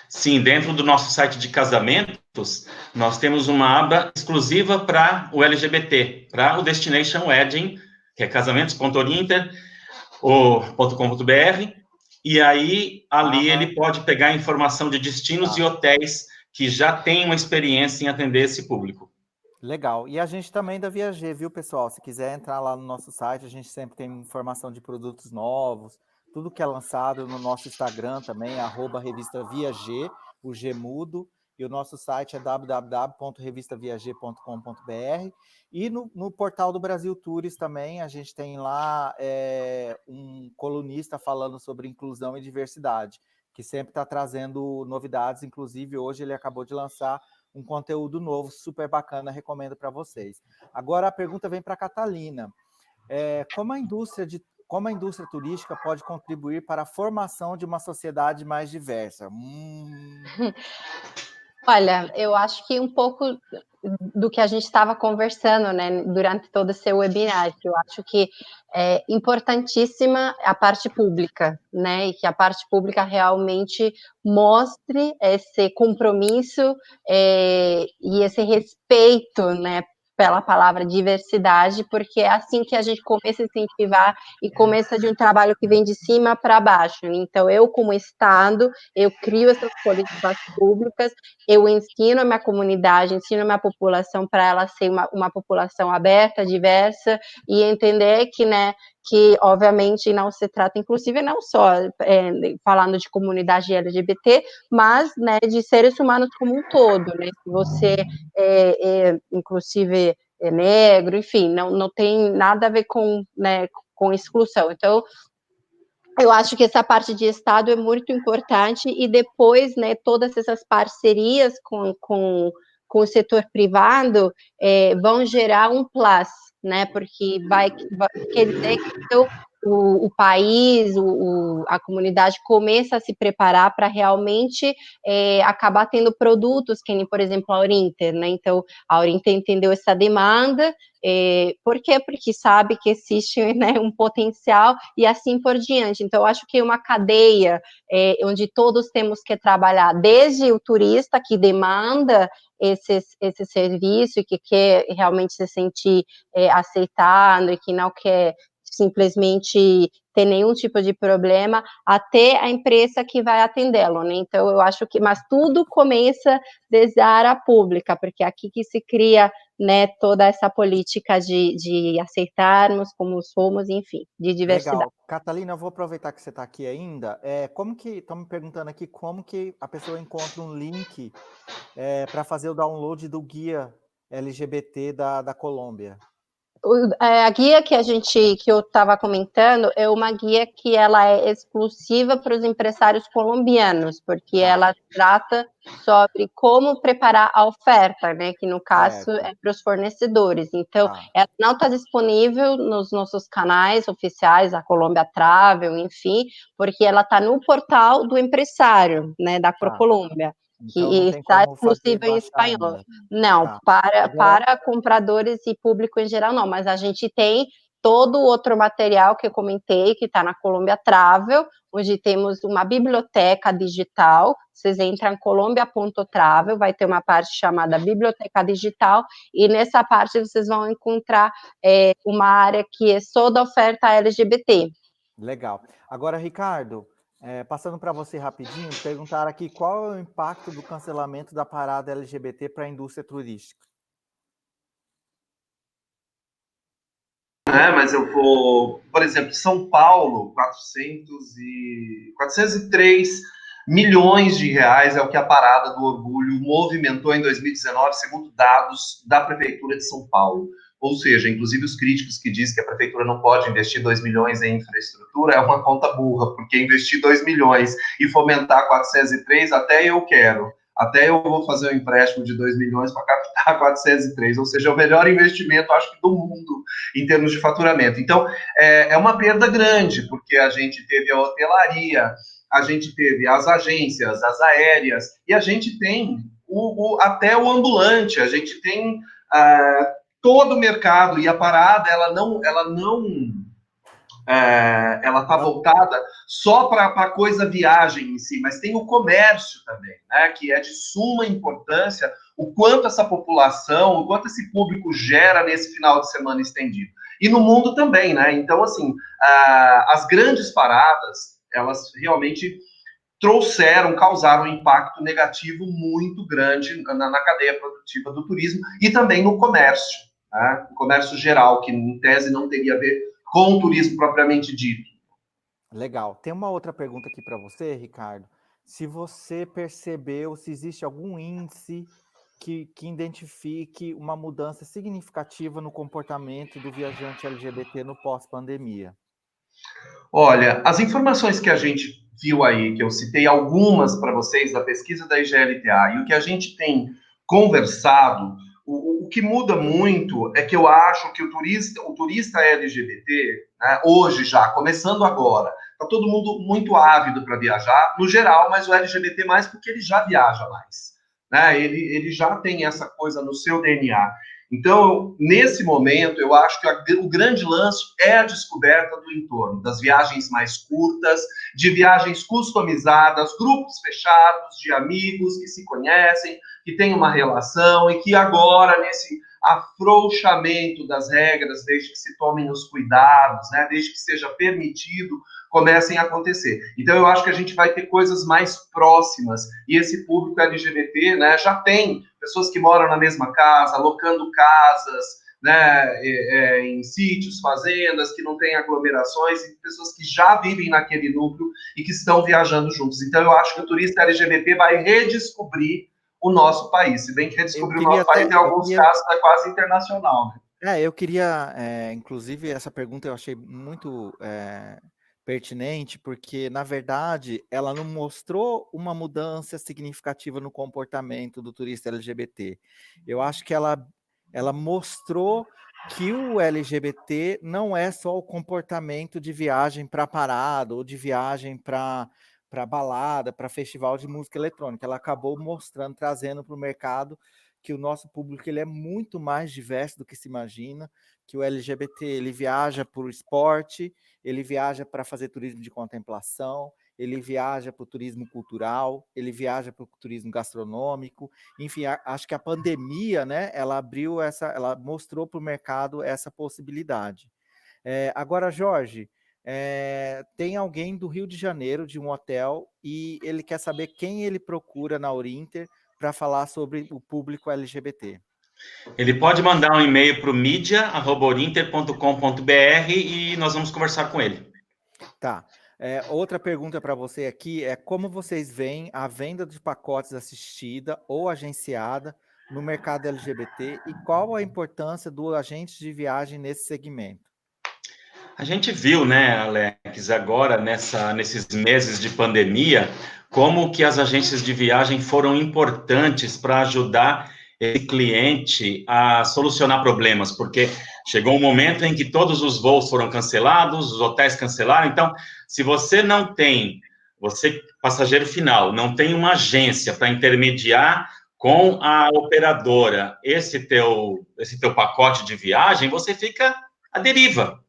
Sim, dentro do nosso site de casamentos, nós temos uma aba exclusiva para o LGBT, para o Destination Wedding, que é casamentos.orinter.com.br, e aí, ali, ele pode pegar informação de destinos e hotéis que já têm uma experiência em atender esse público. Legal. E a gente também da Viager, viu, pessoal? Se quiser entrar lá no nosso site, a gente sempre tem informação de produtos novos, tudo que é lançado no nosso Instagram também, @revista Viager, o G mudo, e o nosso site é www.revistaviager.com.br. E no portal do Brasil Tours também, a gente tem lá um colunista falando sobre inclusão e diversidade, que sempre está trazendo novidades, inclusive hoje ele acabou de lançar um conteúdo novo, super bacana, recomendo para vocês. Agora a pergunta vem para a Catalina. Como a indústria turística pode contribuir para a formação de uma sociedade mais diversa? Olha, eu acho que um pouco do que a gente estava conversando, né, durante todo esse webinar, que eu acho que é importantíssima a parte pública, né, e que a parte pública realmente mostre esse compromisso e esse respeito, né, pela palavra diversidade, porque é assim que a gente começa a incentivar e começa de um trabalho que vem de cima para baixo. Então, eu, como Estado, eu crio essas políticas públicas, eu ensino a minha comunidade, ensino a minha população para ela ser uma população aberta, diversa, e entender que, né, que obviamente não se trata, inclusive, não só falando de comunidade LGBT, mas, né, de seres humanos como um todo, né, se você inclusive é negro, enfim, não tem nada a ver com, né, com exclusão. Então, eu acho que essa parte de Estado é muito importante e depois, né, todas essas parcerias com o setor privado vão gerar um plus, né, porque quer dizer que o país, a comunidade começa a se preparar para realmente acabar tendo produtos, que nem, por exemplo, a Orinter, né, então a Orinter entendeu essa demanda, por quê? Porque sabe que existe, né, um potencial e assim por diante. Então, eu acho que uma cadeia onde todos temos que trabalhar, desde o turista que demanda esse serviço e que quer realmente se sentir aceitado e que não quer simplesmente ter nenhum tipo de problema, até a empresa que vai atendê-lo, né? Então, eu acho que, mas tudo começa desde a área pública, porque é aqui que se cria, né, toda essa política de aceitarmos como somos, enfim, de diversidade. Legal. Catalina, eu vou aproveitar que você está aqui ainda. Como que, estão me perguntando aqui, como que a pessoa encontra um link para fazer o download do guia LGBT da Colômbia? A guia que eu estava comentando é uma guia que ela é exclusiva para os empresários colombianos, porque ela trata sobre como preparar a oferta, né? Que no caso é para os fornecedores. Então, ela não está disponível nos nossos canais oficiais, a Colômbia Travel, enfim, porque ela está no portal do empresário, né? Da ProColômbia. Então, Que não tem está como fazer exclusivo em baixar espanhol. ainda. Não, para compradores e público em geral, não, mas a gente tem todo o outro material que eu comentei, que está na Colômbia Travel, onde temos uma biblioteca digital. Vocês entram em colombia.travel, vai ter uma parte chamada Biblioteca Digital, e nessa parte vocês vão encontrar uma área que é só da oferta LGBT. Legal. Agora, Ricardo, passando para você rapidinho, perguntaram aqui qual é o impacto do cancelamento da parada LGBT para a indústria turística. Mas eu vou, por exemplo, São Paulo, 403 milhões de reais é o que a Parada do Orgulho movimentou em 2019, segundo dados da Prefeitura de São Paulo. Ou seja, inclusive os críticos que dizem que a Prefeitura não pode investir 2 milhões em infraestrutura é uma conta burra, porque investir 2 milhões e fomentar 403, até eu quero. Até eu vou fazer um empréstimo de 2 milhões para captar 403, ou seja, é o melhor investimento, acho que, do mundo em termos de faturamento. Então, é uma perda grande, porque a gente teve a hotelaria, a gente teve as agências, as aéreas, e a gente tem até o ambulante, a gente tem todo o mercado, e a parada, ela está voltada só para a coisa viagem em si, mas tem o comércio também, né, que é de suma importância, o quanto essa população, o quanto esse público gera nesse final de semana estendido. E no mundo também, né? Então, assim, as grandes paradas, elas realmente causaram um impacto negativo muito grande na cadeia produtiva do turismo e também no comércio, né? O comércio geral, que em tese não teria a ver com o turismo propriamente dito. Legal. Tem uma outra pergunta aqui para você, Ricardo. Se você percebeu, se existe algum índice que identifique uma mudança significativa no comportamento do viajante LGBT no pós-pandemia. Olha, as informações que a gente viu aí, que eu citei algumas para vocês da pesquisa da IGLTA, e o que a gente tem conversado, o que muda muito é que eu acho que o turista LGBT, né, hoje já, começando agora, está todo mundo muito ávido para viajar, no geral, mas o LGBT mais porque ele já viaja mais. né? Ele já tem essa coisa no seu DNA. Então, nesse momento, eu acho que o grande lance é a descoberta do entorno, das viagens mais curtas, de viagens customizadas, grupos fechados de amigos que se conhecem, que têm uma relação e que agora, nesse afrouxamento das regras, desde que se tomem os cuidados, né, desde que seja permitido, comecem a acontecer. Então, eu acho que a gente vai ter coisas mais próximas, e esse público LGBT, né, já tem pessoas que moram na mesma casa, alocando casas, né, em sítios, fazendas, que não têm aglomerações, e pessoas que já vivem naquele núcleo e que estão viajando juntos. Então, eu acho que o turista LGBT vai redescobrir o nosso país, se bem que redescobrir o nosso país, em alguns casos, é quase internacional, né? Eu queria, inclusive, essa pergunta eu achei muito pertinente, porque, na verdade, ela não mostrou uma mudança significativa no comportamento do turista LGBT. Eu acho que ela mostrou que o LGBT não é só o comportamento de viagem para parada ou de viagem para balada, para festival de música eletrônica. Ela acabou mostrando, trazendo para o mercado que o nosso público ele é muito mais diverso do que se imagina, que o LGBT ele viaja por esporte, ele viaja para fazer turismo de contemplação, ele viaja para o turismo cultural, ele viaja para o turismo gastronômico, enfim, acho que a pandemia, né, ela mostrou para o mercado essa possibilidade. Agora, Jorge, tem alguém do Rio de Janeiro, de um hotel, e ele quer saber quem ele procura na Orinter para falar sobre o público LGBT. Ele pode mandar um e-mail para o media@orinter.com.br e nós vamos conversar com ele. Tá. Outra pergunta para você aqui é como vocês veem a venda de pacotes assistida ou agenciada no mercado LGBT e qual a importância do agente de viagem nesse segmento? A gente viu, né, Alex, agora nesses meses de pandemia, como que as agências de viagem foram importantes para ajudar esse cliente a solucionar problemas, porque chegou um momento em que todos os voos foram cancelados, os hotéis cancelaram, então, se você não tem, você, passageiro final, não tem uma agência para intermediar com a operadora esse teu pacote de viagem, você fica à deriva.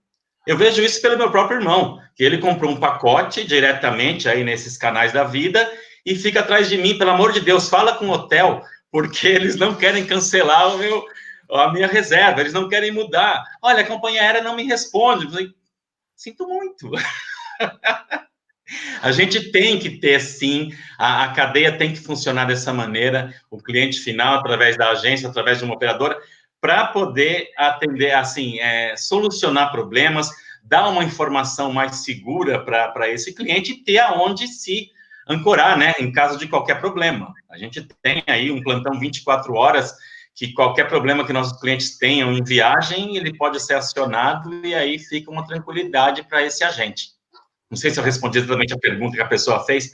Eu vejo isso pelo meu próprio irmão, que ele comprou um pacote diretamente aí nesses canais da vida e fica atrás de mim, pelo amor de Deus, fala com o hotel, porque eles não querem cancelar a minha reserva, eles não querem mudar. Olha, a companhia aérea não me responde. Eu falei, sinto muito. A gente tem que ter, sim, a cadeia tem que funcionar dessa maneira, o cliente final, através da agência, através de uma operadora, para poder atender, assim, solucionar problemas, dar uma informação mais segura para esse cliente e ter aonde se ancorar, né, em caso de qualquer problema. A gente tem aí um plantão 24 horas, que qualquer problema que nossos clientes tenham em viagem, ele pode ser acionado e aí fica uma tranquilidade para esse agente. Não sei se eu respondi exatamente a pergunta que a pessoa fez,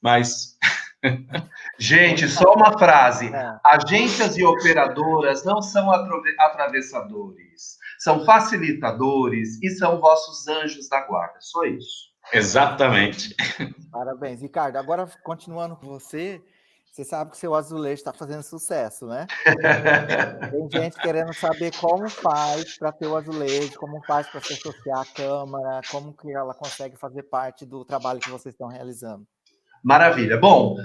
mas... Gente, só uma frase. Agências e operadoras não são atravessadores, são facilitadores e são vossos anjos da guarda. Só isso. Exatamente. Parabéns. Ricardo, agora continuando com você, você sabe que seu azulejo está fazendo sucesso, né? Tem gente querendo saber como faz para ter o azulejo, como faz para se associar à Câmara, como que ela consegue fazer parte do trabalho que vocês estão realizando. Maravilha. Bom,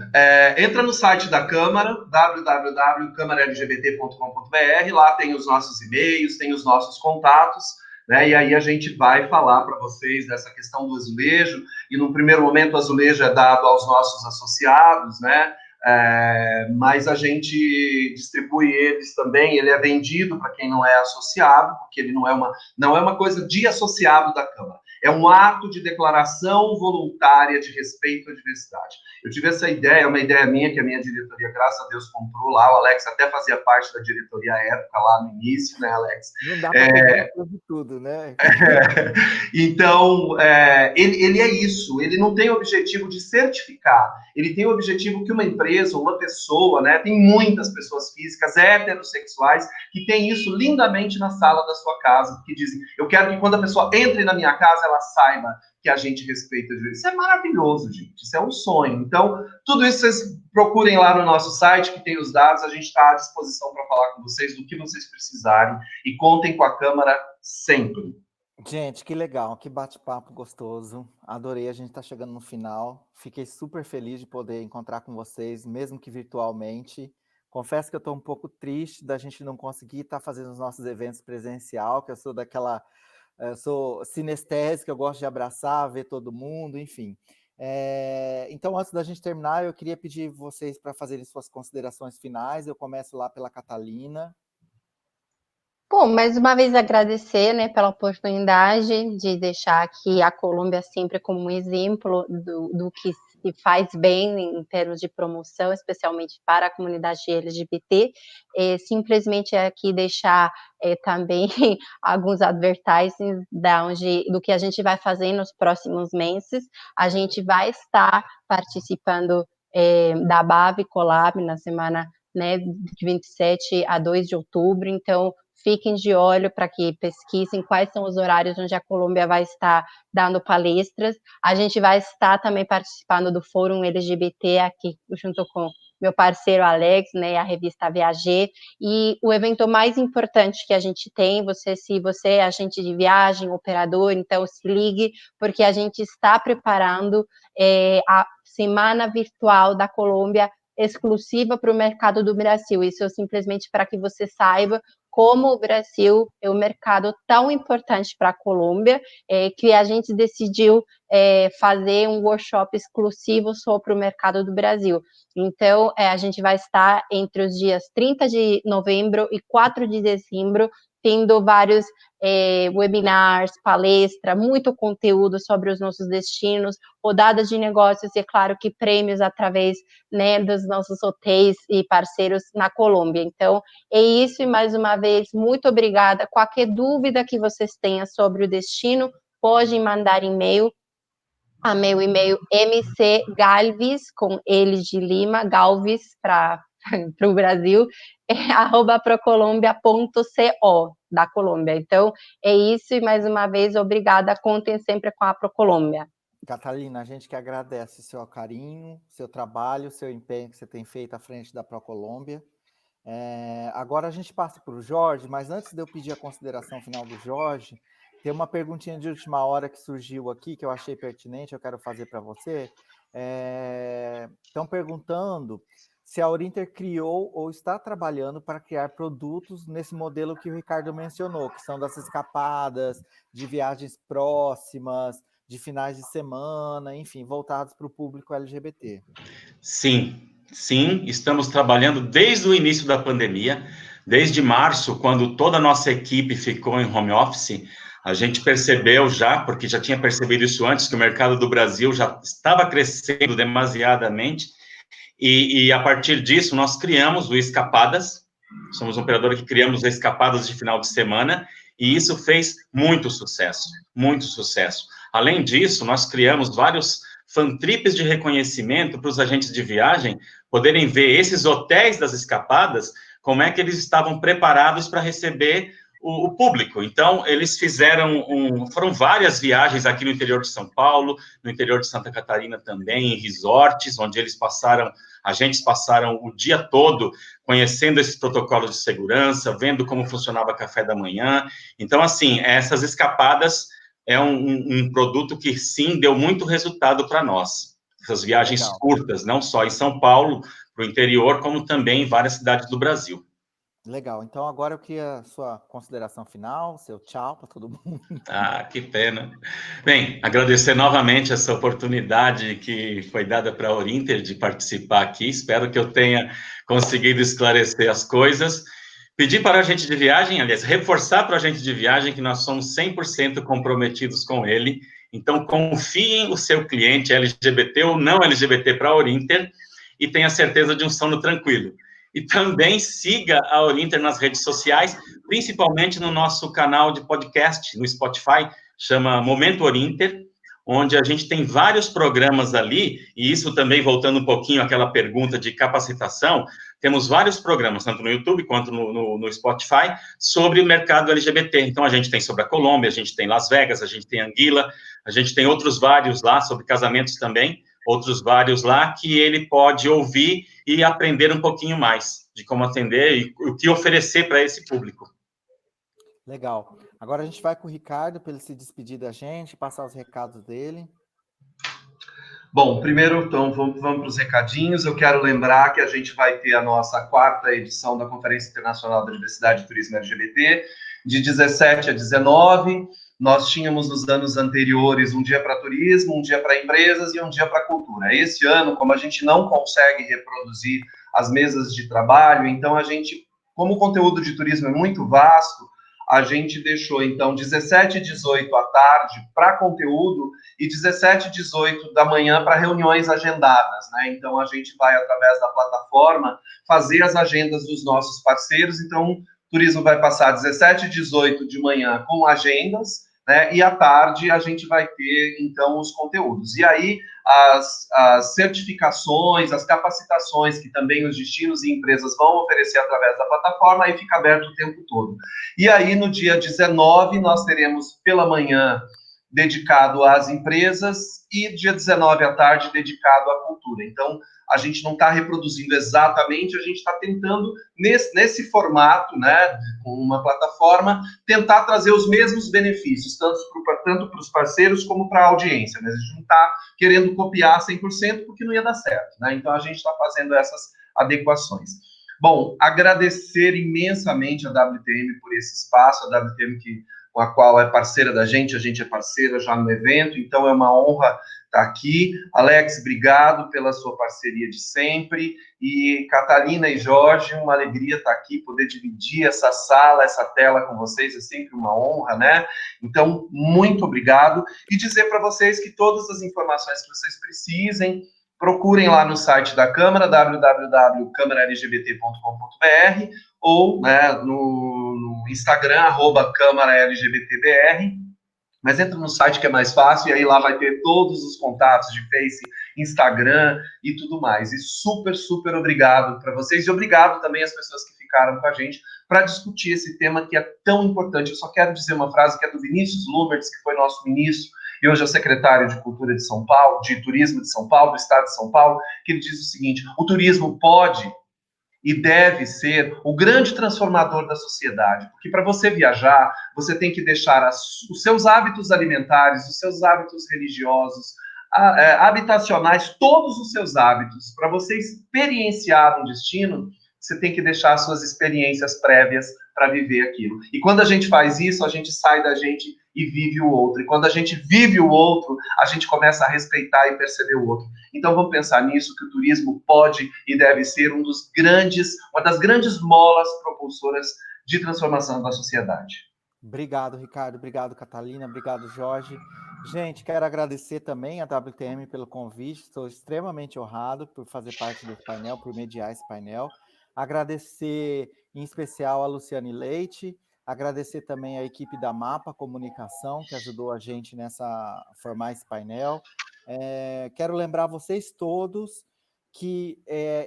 entra no site da Câmara, www.câmaralgbt.com.br, lá tem os nossos e-mails, tem os nossos contatos, né? E aí a gente vai falar para vocês dessa questão do azulejo, e no primeiro momento o azulejo é dado aos nossos associados, né? Mas a gente distribui eles também, ele é vendido para quem não é associado, porque ele não é uma coisa de associado da Câmara. É um ato de declaração voluntária de respeito à diversidade. Eu tive essa ideia, uma ideia minha, que a minha diretoria, graças a Deus, comprou lá. O Alex até fazia parte da diretoria à época, lá no início, né, Alex? Não dá para pegar de tudo, né? Então, ele é isso. Ele não tem o objetivo de certificar. Ele tem o objetivo que uma empresa, uma pessoa, né? Tem muitas pessoas físicas, heterossexuais, que tem isso lindamente na sala da sua casa, que dizem, eu quero que quando a pessoa entre na minha casa, ela saiba que a gente respeita o direito. Isso é maravilhoso, gente. Isso é um sonho. Então, tudo isso vocês procurem lá no nosso site, que tem os dados. A gente está à disposição para falar com vocês do que vocês precisarem. E contem com a Câmara sempre. Gente, que legal, que bate-papo gostoso. Adorei, a gente está chegando no final. Fiquei super feliz de poder encontrar com vocês, mesmo que virtualmente. Confesso que eu estou um pouco triste da gente não conseguir estar fazendo os nossos eventos presencial, que eu sou sou sinestésica, eu gosto de abraçar, ver todo mundo, enfim. Então, antes da gente terminar, eu queria pedir vocês para fazerem suas considerações finais. Eu começo lá pela Catalina. Bom, mais uma vez agradecer, né, pela oportunidade de deixar aqui a Colômbia sempre como um exemplo do que se faz bem em termos de promoção, especialmente para a comunidade LGBT. Simplesmente aqui deixar também alguns advertisements do que a gente vai fazer nos próximos meses. A gente vai estar participando da BAV Collab na semana, né, de 27 a 2 de outubro, então fiquem de olho para que pesquisem quais são os horários onde a Colômbia vai estar dando palestras. A gente vai estar também participando do Fórum LGBT aqui, junto com meu parceiro Alex, né, a revista Viager, e o evento mais importante que a gente tem, se você é agente de viagem, operador, então se ligue, porque a gente está preparando a Semana Virtual da Colômbia exclusiva para o mercado do Brasil. Isso é simplesmente para que você saiba como o Brasil é um mercado tão importante para a Colômbia, que a gente decidiu fazer um workshop exclusivo só para o mercado do Brasil. Então, a gente vai estar entre os dias 30 de novembro e 4 de dezembro, tendo vários webinars, palestra, muito conteúdo sobre os nossos destinos, rodadas de negócios e, é claro, que prêmios através, né, dos nossos hotéis e parceiros na Colômbia. Então, é isso, e mais uma vez, muito obrigada. Qualquer dúvida que vocês tenham sobre o destino, podem mandar e-mail a meu e-mail mcgalvis, com L de Lima, Galvis para o Brasil, @procolombia.co, da Colômbia. Então, é isso, e mais uma vez, obrigada, contem sempre com a Procolômbia. Catalina, a gente que agradece seu carinho, seu trabalho, seu empenho que você tem feito à frente da Procolômbia. Agora a gente passa para o Jorge, mas antes de eu pedir a consideração final do Jorge, tem uma perguntinha de última hora que surgiu aqui, que eu achei pertinente, eu quero fazer para você. Estão perguntando se a Orinter criou ou está trabalhando para criar produtos nesse modelo que o Ricardo mencionou, que são das escapadas, de viagens próximas, de finais de semana, enfim, voltados para o público LGBT. Sim, estamos trabalhando desde o início da pandemia, desde março, quando toda a nossa equipe ficou em home office. A gente percebeu já, porque já tinha percebido isso antes, que o mercado do Brasil já estava crescendo demasiadamente, e a partir disso nós criamos o Escapadas. Somos um operador que criamos Escapadas de final de semana, e isso fez muito sucesso, muito sucesso. Além disso, nós criamos vários fantrips de reconhecimento para os agentes de viagem poderem ver esses hotéis das escapadas, como é que eles estavam preparados para receber o público. Então, eles foram várias viagens aqui no interior de São Paulo, no interior de Santa Catarina também, em resorts, onde agentes passaram o dia todo conhecendo esse protocolo de segurança, vendo como funcionava café da manhã. Então, assim, essas escapadas é um produto que, sim, deu muito resultado para nós. Essas viagens Legal. curtas, não só em São Paulo, para o interior, como também em várias cidades do Brasil. Legal, então agora eu queria a sua consideração final, seu tchau para todo mundo. Ah, que pena. Bem, agradecer novamente essa oportunidade que foi dada para a Orinter de participar aqui. Espero que eu tenha conseguido esclarecer as coisas. Pedir para a agente de viagem, aliás, reforçar para a agente de viagem que nós somos 100% comprometidos com ele. Então, confiem o seu cliente LGBT ou não LGBT para a Orinter e tenha certeza de um sono tranquilo. E também siga a Orinter nas redes sociais, principalmente no nosso canal de podcast, no Spotify, chama Momento Orinter, onde a gente tem vários programas ali, e isso também voltando um pouquinho àquela pergunta de capacitação, temos vários programas, tanto no YouTube quanto no Spotify, sobre o mercado LGBT. Então, a gente tem sobre a Colômbia, a gente tem Las Vegas, a gente tem Anguila, a gente tem outros vários lá, sobre casamentos também, outros vários lá, que ele pode ouvir e aprender um pouquinho mais de como atender e o que oferecer para esse público. Legal. Agora a gente vai com o Ricardo para ele se despedir da gente, passar os recados dele. Bom, primeiro, então, vamos para os recadinhos. Eu quero lembrar que a gente vai ter a nossa 4ª edição da Conferência Internacional da Diversidade e Turismo LGBT, de 17 a 19. Nós tínhamos nos anos anteriores um dia para turismo, um dia para empresas e um dia para cultura. Esse ano, como a gente não consegue reproduzir as mesas de trabalho, então a gente, como o conteúdo de turismo é muito vasto, a gente deixou, então, 17 e 18 à tarde para conteúdo e 17 e 18 da manhã para reuniões agendadas, né? Então, a gente vai, através da plataforma, fazer as agendas dos nossos parceiros. Então, o turismo vai passar 17 e 18 de manhã com agendas, né? E à tarde a gente vai ter, então, os conteúdos. E aí, as certificações, as capacitações que também os destinos e empresas vão oferecer através da plataforma, aí fica aberto o tempo todo. E aí, no dia 19, nós teremos pela manhã dedicado às empresas e dia 19 à tarde dedicado à cultura. Então, a gente não está reproduzindo exatamente, a gente está tentando, nesse formato, né, com uma plataforma, tentar trazer os mesmos benefícios, tanto para os parceiros como para a audiência, mas a gente não está querendo copiar 100% porque não ia dar certo, né? Então, a gente está fazendo essas adequações. Bom, agradecer imensamente a WTM por esse espaço, a WTM com a qual é parceira da gente, a gente é parceira já no evento, então é uma honra estar aqui. Alex, obrigado pela sua parceria de sempre, e Catalina e Jorge, uma alegria estar aqui, poder dividir essa sala, essa tela com vocês, é sempre uma honra, né? Então, muito obrigado, e dizer para vocês que todas as informações que vocês precisem, procurem lá no site da Câmara, www.câmaralgbt.com.br, ou, né, no Instagram, @CâmaraLGBTBR, mas entra no site que é mais fácil, e aí lá vai ter todos os contatos de Face, Instagram e tudo mais. E super, super obrigado para vocês, e obrigado também às pessoas que ficaram com a gente para discutir esse tema que é tão importante. Eu só quero dizer uma frase que é do Vinícius Lumertz, que foi nosso ministro, e hoje é secretário de Cultura de São Paulo, de Turismo de São Paulo, do Estado de São Paulo, que ele diz o seguinte: o turismo pode e deve ser o grande transformador da sociedade, porque para você viajar, você tem que deixar os seus hábitos alimentares, os seus hábitos religiosos, habitacionais, todos os seus hábitos. Para você experienciar um destino, você tem que deixar as suas experiências prévias para viver aquilo. E quando a gente faz isso, a gente sai da gente e vive o outro. E quando a gente vive o outro, a gente começa a respeitar e perceber o outro. Então vamos pensar nisso, que o turismo pode e deve ser uma das grandes molas propulsoras de transformação da sociedade. Obrigado, Ricardo. Obrigado, Catalina. Obrigado, Jorge. Gente, quero agradecer também a WTM pelo convite. Estou extremamente honrado por fazer parte desse painel, por mediar esse painel. Agradecer em especial a Luciane Leite. Agradecer também a equipe da Mapa Comunicação, que ajudou a gente nessa formar esse painel. Quero lembrar vocês todos que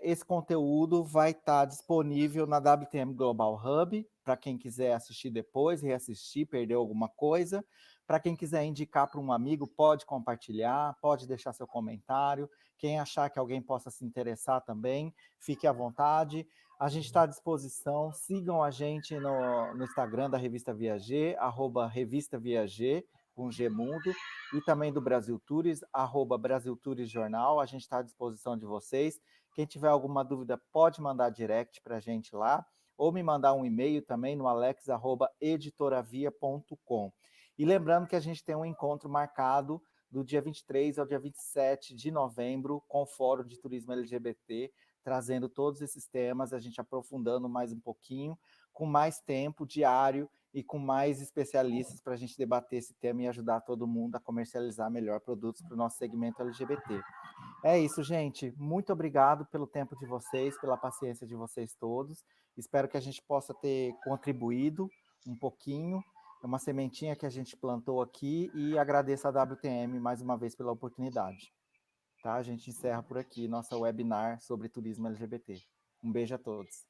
esse conteúdo vai estar disponível na WTM Global Hub, para quem quiser assistir depois, reassistir, perdeu alguma coisa. Para quem quiser indicar para um amigo, pode compartilhar, pode deixar seu comentário. Quem achar que alguém possa se interessar também, fique à vontade. A gente está à disposição. Sigam a gente no Instagram da Revista Viager, @revistaviager, com G mudo, e também do Brasil Tours, @Brasil Tours Jornal. A gente está à disposição de vocês. Quem tiver alguma dúvida, pode mandar direct para a gente lá, ou me mandar um e-mail também no alex@editoravia.com. E lembrando que a gente tem um encontro marcado do dia 23 ao dia 27 de novembro com o Fórum de Turismo LGBT, trazendo todos esses temas, a gente aprofundando mais um pouquinho, com mais tempo diário e com mais especialistas para a gente debater esse tema e ajudar todo mundo a comercializar melhor produtos para o nosso segmento LGBT. É isso, gente. Muito obrigado pelo tempo de vocês, pela paciência de vocês todos. Espero que a gente possa ter contribuído um pouquinho é uma sementinha que a gente plantou aqui e agradeço a WTM mais uma vez pela oportunidade. Tá? A gente encerra por aqui nossa webinar sobre turismo LGBT. Um beijo a todos.